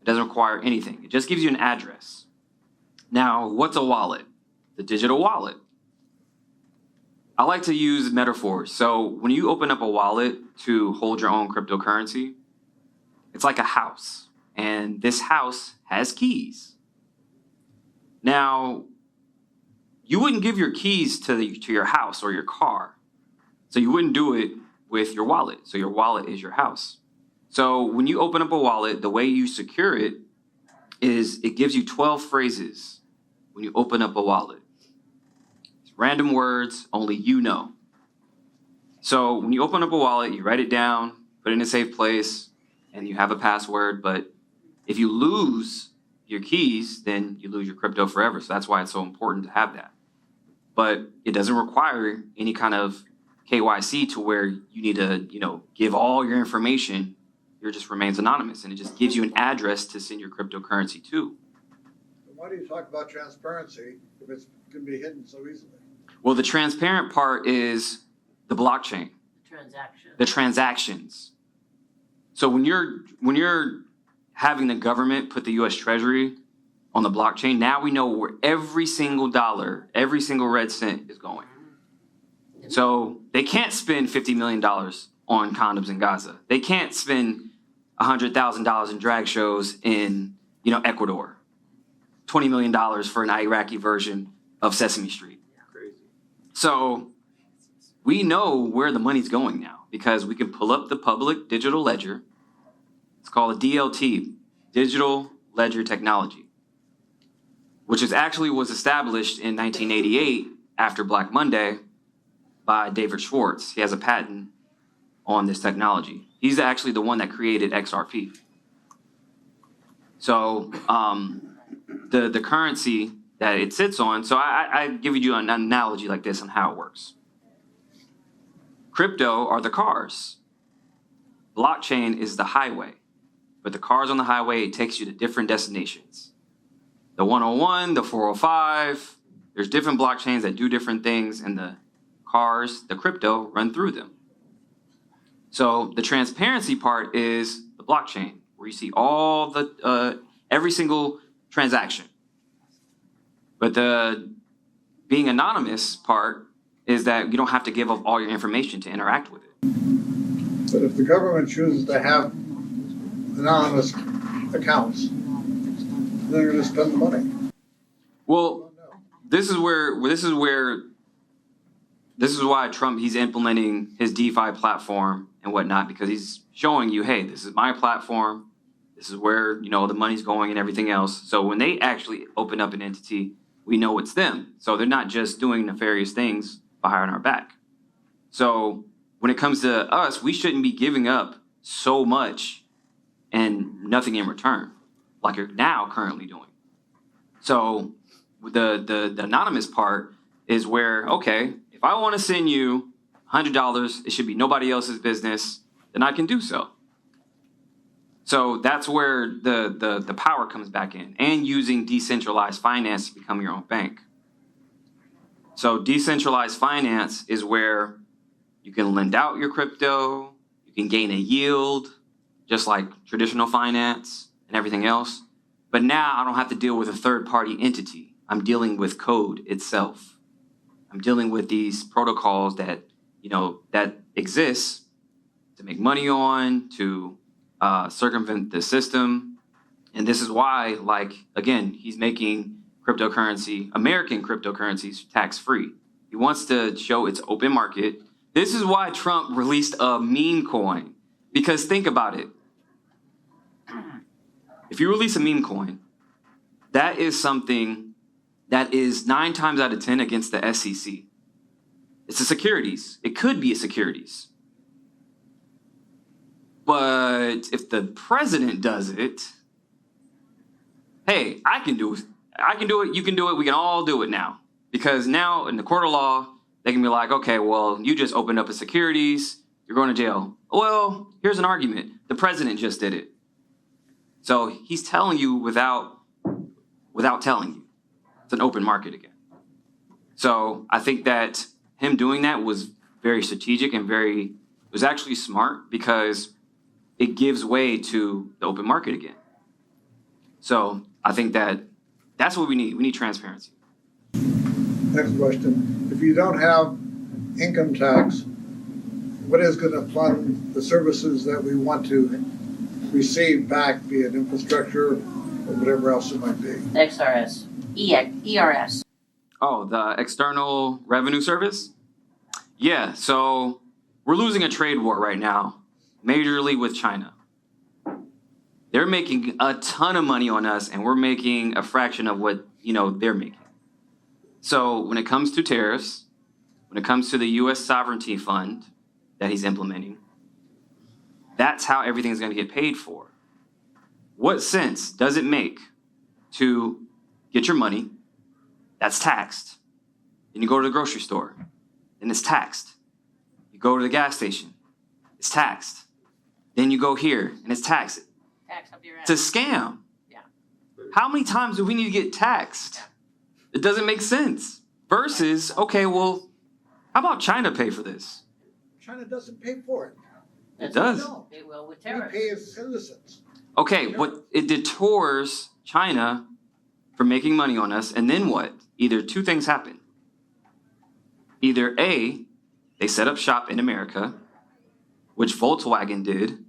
It doesn't require anything. It just gives you an address. Now, what's a wallet? The digital wallet. I like to use metaphors. So when you open up a wallet to hold your own cryptocurrency, it's like a house. And this house has keys. Now, you wouldn't give your keys to your house or your car. So you wouldn't do it with your wallet. So your wallet is your house. So when you open up a wallet, the way you secure it is it gives you 12 phrases when you open up a wallet. It's random words, only you know. So when you open up a wallet, you write it down, put it in a safe place, and you have a password. But if you lose your keys, then you lose your crypto forever. So that's why it's so important to have that. But it doesn't require any kind of KYC to where you need to, give all your information. It just remains anonymous, and it just gives you an address to send your cryptocurrency to. Why do you talk about transparency if it can be hidden so easily? Well, the transparent part is the blockchain, Transaction. the transactions. So when you're having the government put the U.S. Treasury on the blockchain, now we know where every single dollar, every single red cent is going. So they can't spend $50 million on condoms in Gaza. They can't spend $100,000 in drag shows in, Ecuador. $20 million for an Iraqi version of Sesame Street. Crazy. So we know where the money's going now because we can pull up the public digital ledger. It's called a DLT, Digital Ledger Technology, which was established in 1988 after Black Monday by David Schwartz. He has a patent on this technology. He's actually the one that created XRP. So the currency that it sits on, so I give you an analogy like this on how it works. Crypto are the cars. Blockchain is the highway. But the cars on the highway, it takes you to different destinations. The 101, the 405, there's different blockchains that do different things, and the cars, the crypto, run through them. So the transparency part is the blockchain, where you see all the every single transaction. But the being anonymous part is that you don't have to give up all your information to interact with it. But if the government chooses to have anonymous accounts, they're going to spend the money. Well, this is why Trump, he's implementing his DeFi platform and whatnot, because he's showing you, hey, this is my platform. This is where, the money's going and everything else. So when they actually open up an entity, we know it's them. So they're not just doing nefarious things behind our back. So when it comes to us, we shouldn't be giving up so much and nothing in return, like you're now currently doing. So the anonymous part is where, okay, if I want to send you $100, it should be nobody else's business, then I can do so. So that's where the power comes back in, and using decentralized finance to become your own bank. So decentralized finance is where you can lend out your crypto, you can gain a yield, just like traditional finance and everything else. But now I don't have to deal with a third-party entity. I'm dealing with code itself. I'm dealing with these protocols that, that exist to make money on, to circumvent the system. And this is why, again, he's making American cryptocurrencies tax-free. He wants to show it's open market. This is why Trump released a meme coin. Because think about it. If you release a meme coin, that is something that is 9 times out of 10 against the SEC. It's a securities. It could be a securities. But if the president does it, hey, I can do it. I can do it. You can do it. We can all do it now. Because now in the court of law, they can be like, okay, well, you just opened up a securities. You're going to jail. Well, here's an argument. The president just did it. So he's telling you without telling you. It's an open market again. So I think that him doing that was very strategic and was actually smart, because it gives way to the open market again. So I think that's what we need. We need transparency. Next question. If you don't have income tax, what is going to fund the services that we want to receive back, be it infrastructure or whatever else it might be? XRS. ERS. Oh, the External Revenue Service? Yeah, so we're losing a trade war right now, majorly with China. They're making a ton of money on us, and we're making a fraction of what, they're making. So when it comes to tariffs, when it comes to the U.S. sovereignty fund that he's implementing, that's how everything's going to get paid for. What sense does it make to get your money that's taxed? Then you go to the grocery store, and it's taxed. You go to the gas station, it's taxed. Then you go here, and it's taxed. Tax up your ass. It's a scam. Yeah. How many times do we need to get taxed? Yeah. It doesn't make sense. Versus, okay, well, how about China pay for this? China doesn't pay for it. It does. No. They will with We tariffs. pay as citizens. Okay, but it detours China from making money on us, and then what? Either two things happen. Either A, they set up shop in America, which Volkswagen did,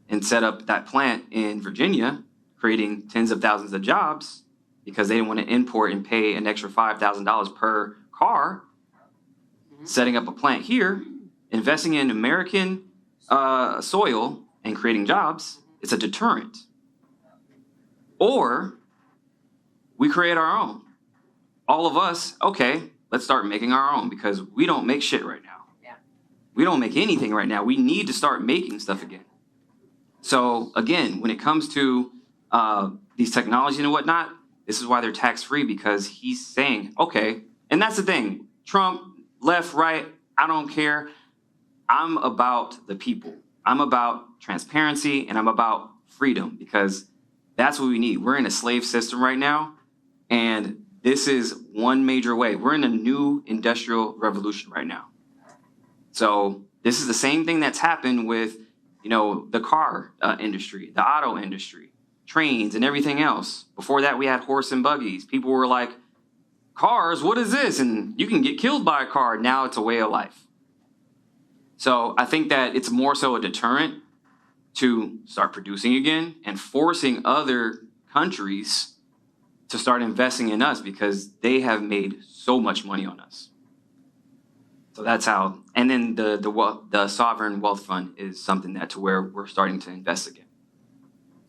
and set up that plant in Virginia, creating tens of thousands of jobs because they didn't want to import and pay an extra $5,000 per car, setting up a plant here, investing in American soil and creating jobs. It's a deterrent. Or we create our own. All of us, okay, let's start making our own, because we don't make shit right now. Yeah. We don't make anything right now. We need to start making stuff again. So again, when it comes to these technologies and whatnot, this is why they're tax-free, because he's saying, okay, and that's the thing. Trump, left, right, I don't care. I'm about the people. I'm about transparency, and I'm about freedom, because that's what we need. We're in a slave system right now, and this is one major way. We're in a new industrial revolution right now. So this is the same thing that's happened with, the car industry, the auto industry, trains, and everything else. Before that, we had horse and buggies. People were like, cars, what is this? And you can get killed by a car. Now it's a way of life. So I think that it's more so a deterrent to start producing again and forcing other countries to start investing in us, because they have made so much money on us. So that's how. And then the sovereign wealth fund is something that to where we're starting to invest again.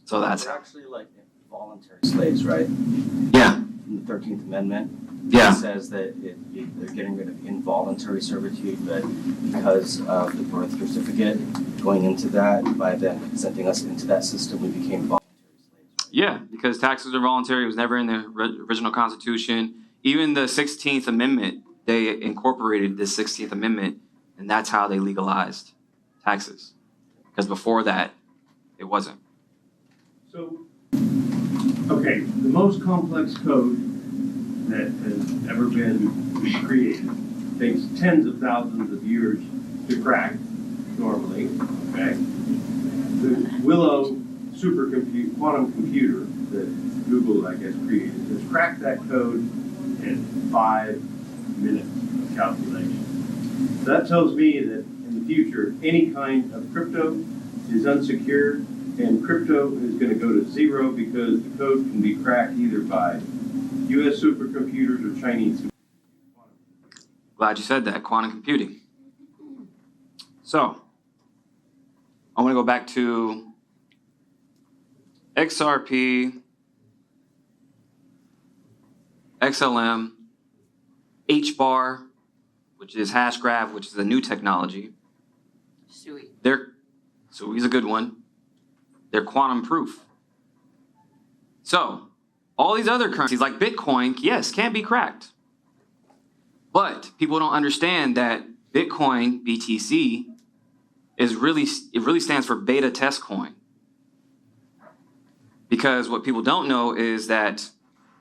So that's We're actually like voluntary slaves, right? Yeah. In the 13th Amendment, Yeah. it says that they're getting rid of involuntary servitude, but because of the birth certificate going into that, by them presenting us into that system, we became voluntary slaves. Yeah, because taxes are voluntary. It was never in the original Constitution. Even the 16th Amendment, they incorporated the 16th Amendment, and that's how they legalized taxes. Because before that, it wasn't. So, okay, the most complex code that has ever been created takes tens of thousands of years to crack normally, okay? The Willow quantum computer that Google, I guess, created has cracked that code in 5 minutes of calculation. So that tells me that in the future, any kind of crypto is unsecured, and crypto is going to go to zero because the code can be cracked either by U.S. supercomputers or Chinese supercomputers. Glad you said that, quantum computing. So, I want to go back to XRP, XLM, HBAR, which is hash graph, which is a new technology. Sui. Sui's a good one. They're quantum proof. So, all these other currencies like Bitcoin, yes, can be cracked. But people don't understand that Bitcoin, BTC, it really stands for beta test coin. Because what people don't know is that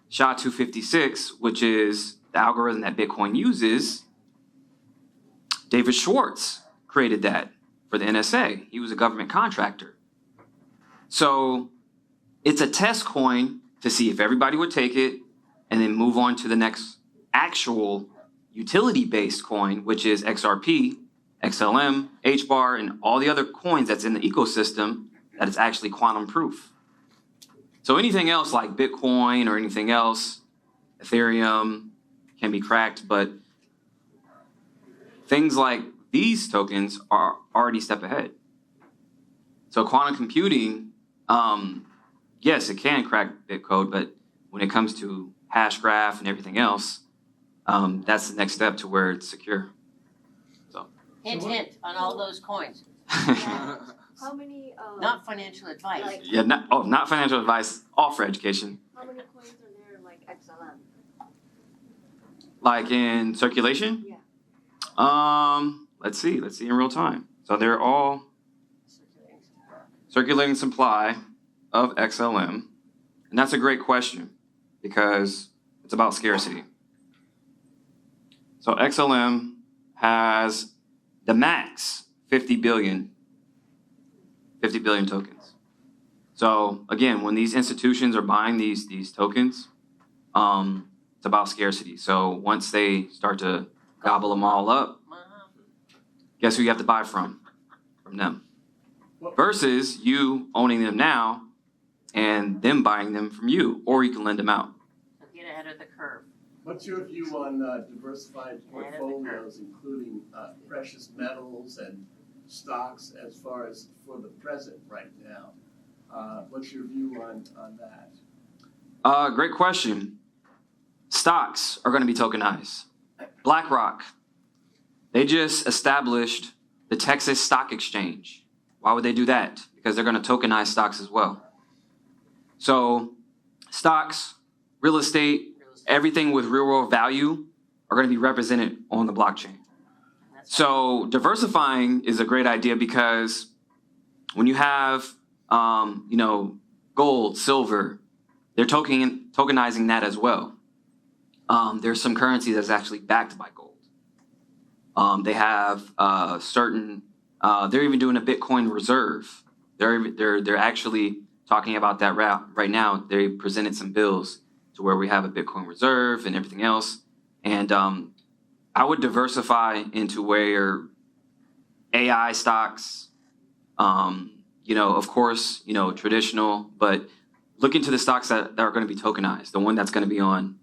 SHA-256, which is the algorithm that Bitcoin uses, David Schwartz created that for the NSA. He was a government contractor. So it's a test coin to see if everybody would take it and then move on to the next actual utility-based coin, which is XRP, XLM, HBAR, and all the other coins that's in the ecosystem that is actually quantum proof. So anything else like Bitcoin or anything else, Ethereum, can be cracked, but things like these tokens are already a step ahead. So quantum computing, yes, it can crack Bitcode, but when it comes to hash graph and everything else, that's the next step to where it's secure. So. Hint, hint on all those coins. How many, Not financial advice. like, Yeah, not financial advice, all for education. how many coins are there, like XLM? Like in circulation? Yeah. Let's see in real time. So they're all circulating supply of XLM. And that's a great question because it's about scarcity. So XLM has the max 50 billion tokens. So again, when these institutions are buying these tokens, it's about scarcity. So once they start to gobble them all up, guess who you have to buy from? From them. Versus you owning them now and them buying them from you, or you can lend them out. So get ahead of the curve. What's your view on diversified portfolios, including precious metals and stocks as far as for the present right now? What's your view on that? Great question. Stocks are going to be tokenized. BlackRock, they just established the Texas Stock Exchange. Why would they do that? Because they're going to tokenize stocks as well. So stocks, real estate, everything with real world value are going to be represented on the blockchain. So diversifying is a great idea because when you have, gold, silver, they're tokenizing that as well. There's some currency that's actually backed by gold. They have they're even doing a Bitcoin reserve. They're actually talking about that right now. They presented some bills to where we have a Bitcoin reserve and everything else. And I would diversify into where AI stocks, of course, traditional, but look into the stocks that are going to be tokenized, the one that's going to be on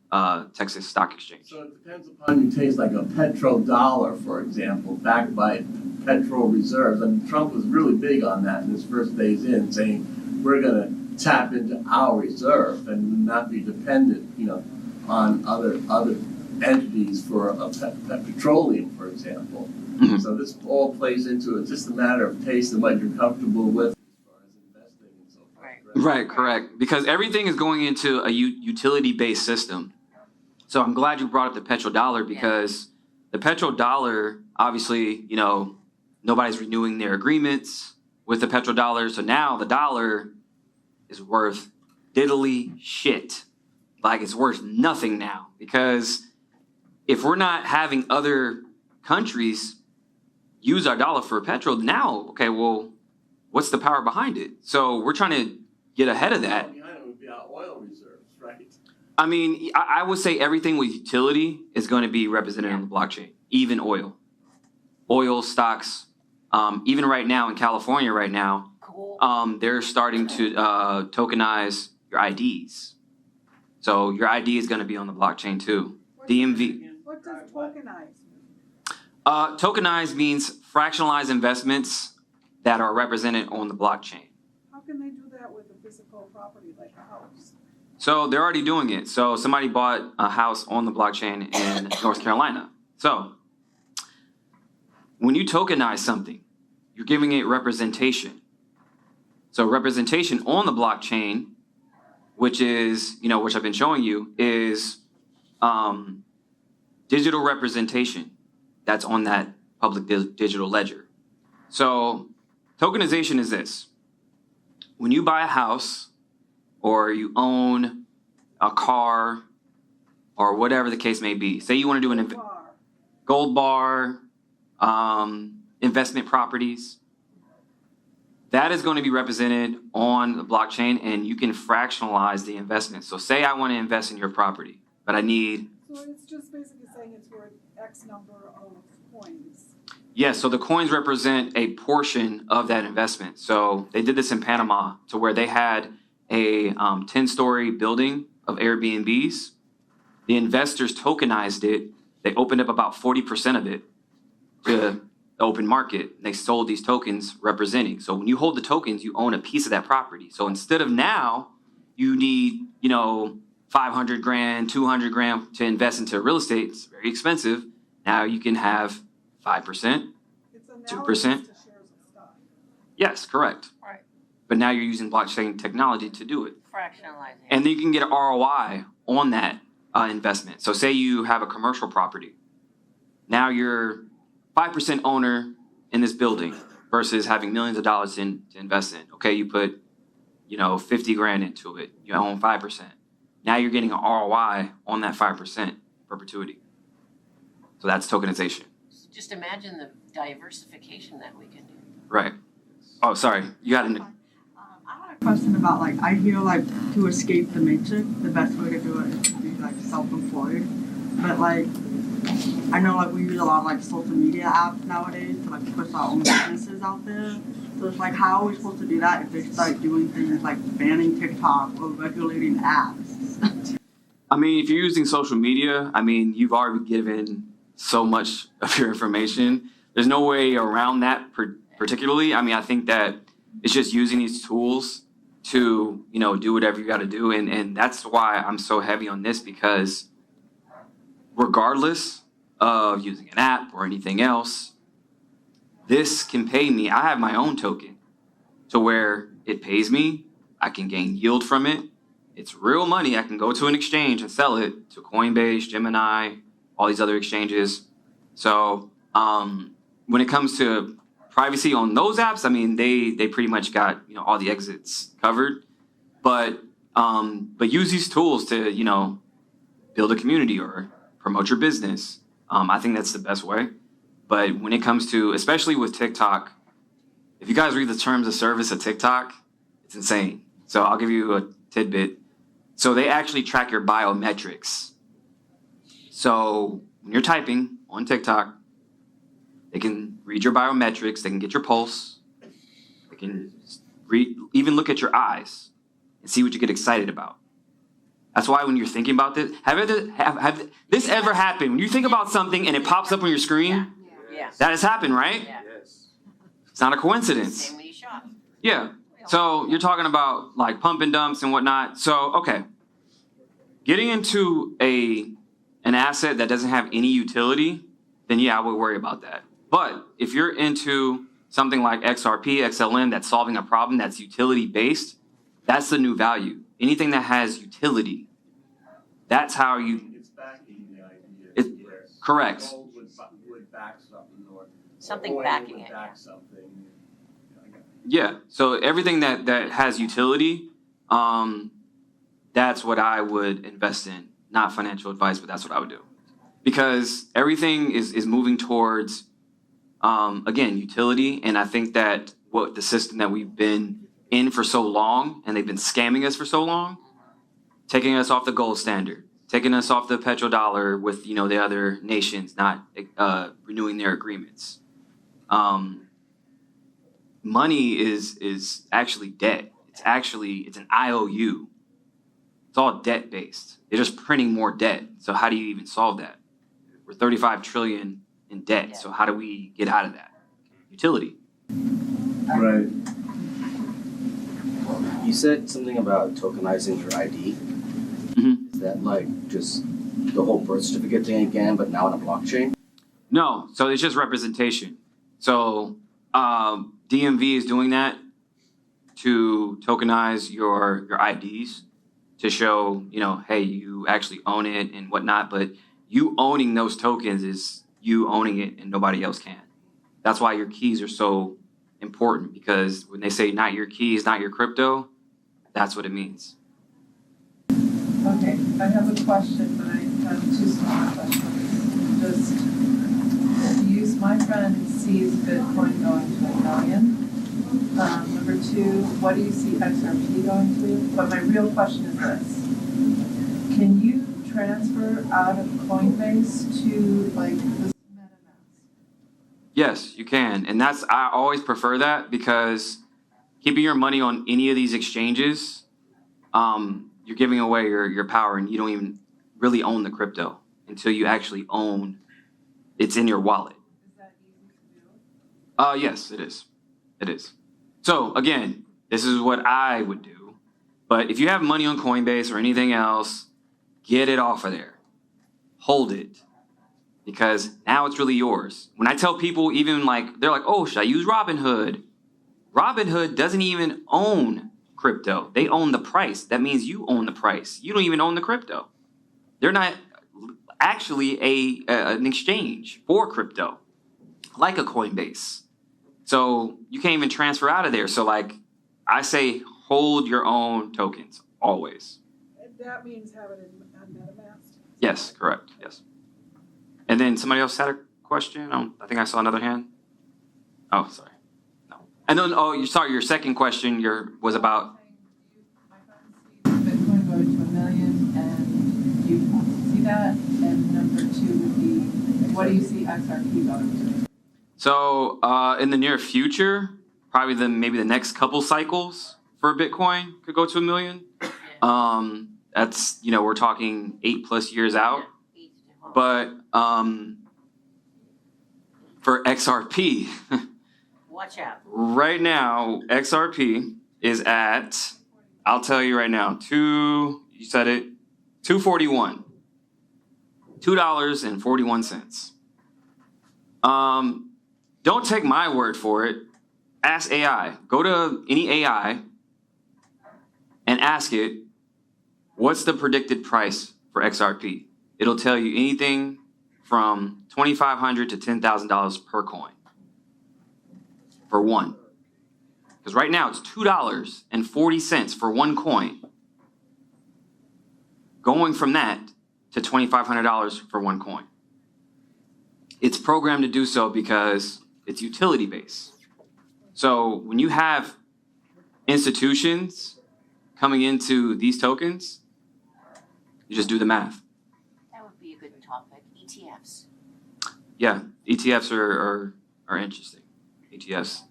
Texas Stock Exchange. So it depends upon you take like a petrodollar, for example, backed by petrol reserves. I mean, Trump was really big on that in his first days in, saying we're going to tap into our reserve and not be dependent, on other entities for petroleum, for example. Mm-hmm. So this all plays into it. It's just a matter of taste and what you're comfortable with as far as investing and so forth. Right. Right, correct. Because everything is going into a utility-based system. So I'm glad you brought up the petrodollar because the petrodollar, obviously, you know, nobody's renewing their agreements with the petrodollar. So now the dollar is worth diddly shit. Like it's worth nothing now because if we're not having other countries use our dollar for petrol now, okay, well, what's the power behind it? So we're trying to get ahead of that. Behind it would be our oil reserves, right? I mean, I would say everything with utility is going to be represented on the blockchain, even oil. Oil stocks, even right now in California right now, they're starting to tokenize your IDs. So your ID is going to be on the blockchain too. DMV. What does tokenize mean? Tokenized means fractionalized investments that are represented on the blockchain. How can they do that with a physical property like a house? So they're already doing it. So somebody bought a house on the blockchain in North Carolina. So when you tokenize something, you're giving it representation. So representation on the blockchain, which is, you know, which I've been showing you, is digital representation that's on that public digital ledger. So tokenization is this. When you buy a house or you own a car or whatever the case may be, say you want to do an gold bar, investment properties, that is going to be represented on the blockchain and you can fractionalize the investment. So say I want to invest in your property, but I need... So it's just basically saying it's worth X number of coins. Yes, so the coins represent a portion of that investment. So they did this in Panama to where they had a 10-story building of Airbnbs. The investors tokenized it. They opened up about 40% of it to the open market. They sold these tokens representing. So when you hold the tokens, you own a piece of that property. So instead of now, you need, you know, 500 grand, 200 grand to invest into real estate. It's very expensive. Now you can have 5%, 2%. Yes, correct. Right. But now you're using blockchain technology to do it. Fractionalizing. And then you can get an ROI on that investment. So say you have a commercial property. Now you're 5% owner in this building versus having millions of dollars to invest in. Okay, you put, you know, 50 grand into it. You own 5%. Now you're getting an ROI on that 5% perpetuity. So that's tokenization. Just imagine the diversification that we can do. Right. Oh, sorry. You got to... I had a question about, like, I hear, like, to escape the matrix, the best way to do it is to be, like, self-employed. But, like, I know, like, we use a lot of, like, social media apps nowadays to, like, push our own businesses out there. So it's like, how are we supposed to do that if they start doing things like banning TikTok or regulating apps? I mean, if you're using social media, I mean, you've already given so much of your information. There's no way around that particularly. I mean, I think that it's just using these tools to, you know, do whatever you got to do. And that's why I'm so heavy on this, because regardless of using an app or anything else, this can pay me. I have my own token to where it pays me. I can gain yield from it. It's real money. I can go to an exchange and sell it to Coinbase, Gemini, all these other exchanges. So when it comes to privacy on those apps, I mean, they pretty much got, you know, all the exits covered. But use these tools to, you know, build a community or promote your business. I think that's the best way. But when it comes to, especially with TikTok, if you guys read the terms of service of TikTok, it's insane. So I'll give you a tidbit. So they actually track your biometrics. So when you're typing on TikTok, they can read your biometrics, they can get your pulse, they can even look at your eyes and see what you get excited about. That's why when you're thinking about this, have this ever happened? When you think about something and it pops up on your screen, Yeah. that has happened, right? Yeah. It's not a coincidence. Same when you shop. Yeah. So you're talking about like pump and dumps and whatnot. So, okay. Getting into an asset that doesn't have any utility, then yeah, I would worry about that. But if you're into something like XRP, XLM, that's solving a problem that's utility based, That's the new value. Anything that has utility, that's how you. It's backing the idea. It, Yes. correct. Gold would back something or Something oil backing would it, back yeah. something. Yeah. So everything that has utility, that's what I would invest in. Not financial advice, but that's what I would do. Because everything is moving towards, again, utility. And I think that what the system that we've been in for so long, and they've been scamming us for so long, taking us off the gold standard, taking us off the petrodollar with, the other nations not renewing their agreements. Money is actually debt. It's an IOU. It's all debt based. They're just printing more debt. So how do you even solve that? We're 35 trillion in debt. So how do we get out of that? Utility. Right. You said something about tokenizing your ID. Mm-hmm. Is that like just the whole birth certificate thing again, but now on a blockchain? No, so it's just representation. So DMV is doing that to tokenize your IDs to show, hey, you actually own it and whatnot. But you owning those tokens is you owning it and nobody else can. That's why your keys are so important, because when they say not your keys, not your crypto, that's what it means. Okay, I have a question, but I have two small questions. Just use my friend sees Bitcoin going to 1 million. Number two, what do you see XRP going to? But my real question is this. Can you transfer out of Coinbase to like this MetaMask? Yes, you can. And I always prefer that, because keeping your money on any of these exchanges, you're giving away your power, and you don't even really own the crypto until you actually own it's in your wallet. Is that easy to do? Yes, it is. It is. So again, this is what I would do. But if you have money on Coinbase or anything else, get it off of there. Hold it. Because now it's really yours. When I tell people, even they're like, oh, should I use Robinhood? Robinhood doesn't even own crypto. They own the price. That means you own the price. You don't even own the crypto. They're not actually an exchange for crypto, like a Coinbase. So you can't even transfer out of there. So I say, hold your own tokens always. That means have it in MetaMask? Yes, correct. Yes. And then somebody else had a question. I think I saw another hand. Oh, sorry. No. And then, your second question was about. My friend sees Bitcoin going to 1 million, and do you see that? And number two would be, what do you see XRP going to? So in the near future, probably maybe the next couple cycles for Bitcoin could go to 1 million. That's, we're talking 8+ years out. But for XRP, Watch out. right now, XRP is at, I'll tell you right now, you said it, $2.41. $2.41. Don't take my word for it. Ask AI. Go to any AI and ask it, what's the predicted price for XRP? It'll tell you anything from $2,500 to $10,000 per coin for one. Because right now it's $2.40 for one coin. Going from that to $2,500 for one coin. It's programmed to do so because it's utility based. So when you have institutions coming into these tokens, you just do the math. That would be a good topic. ETFs. Yeah, ETFs are interesting. ETFs.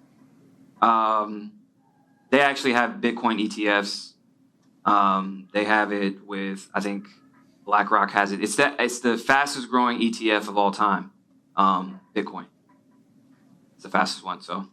They actually have Bitcoin ETFs. They have it with, I think BlackRock has it. It's the fastest growing ETF of all time. Bitcoin. It's the fastest one. So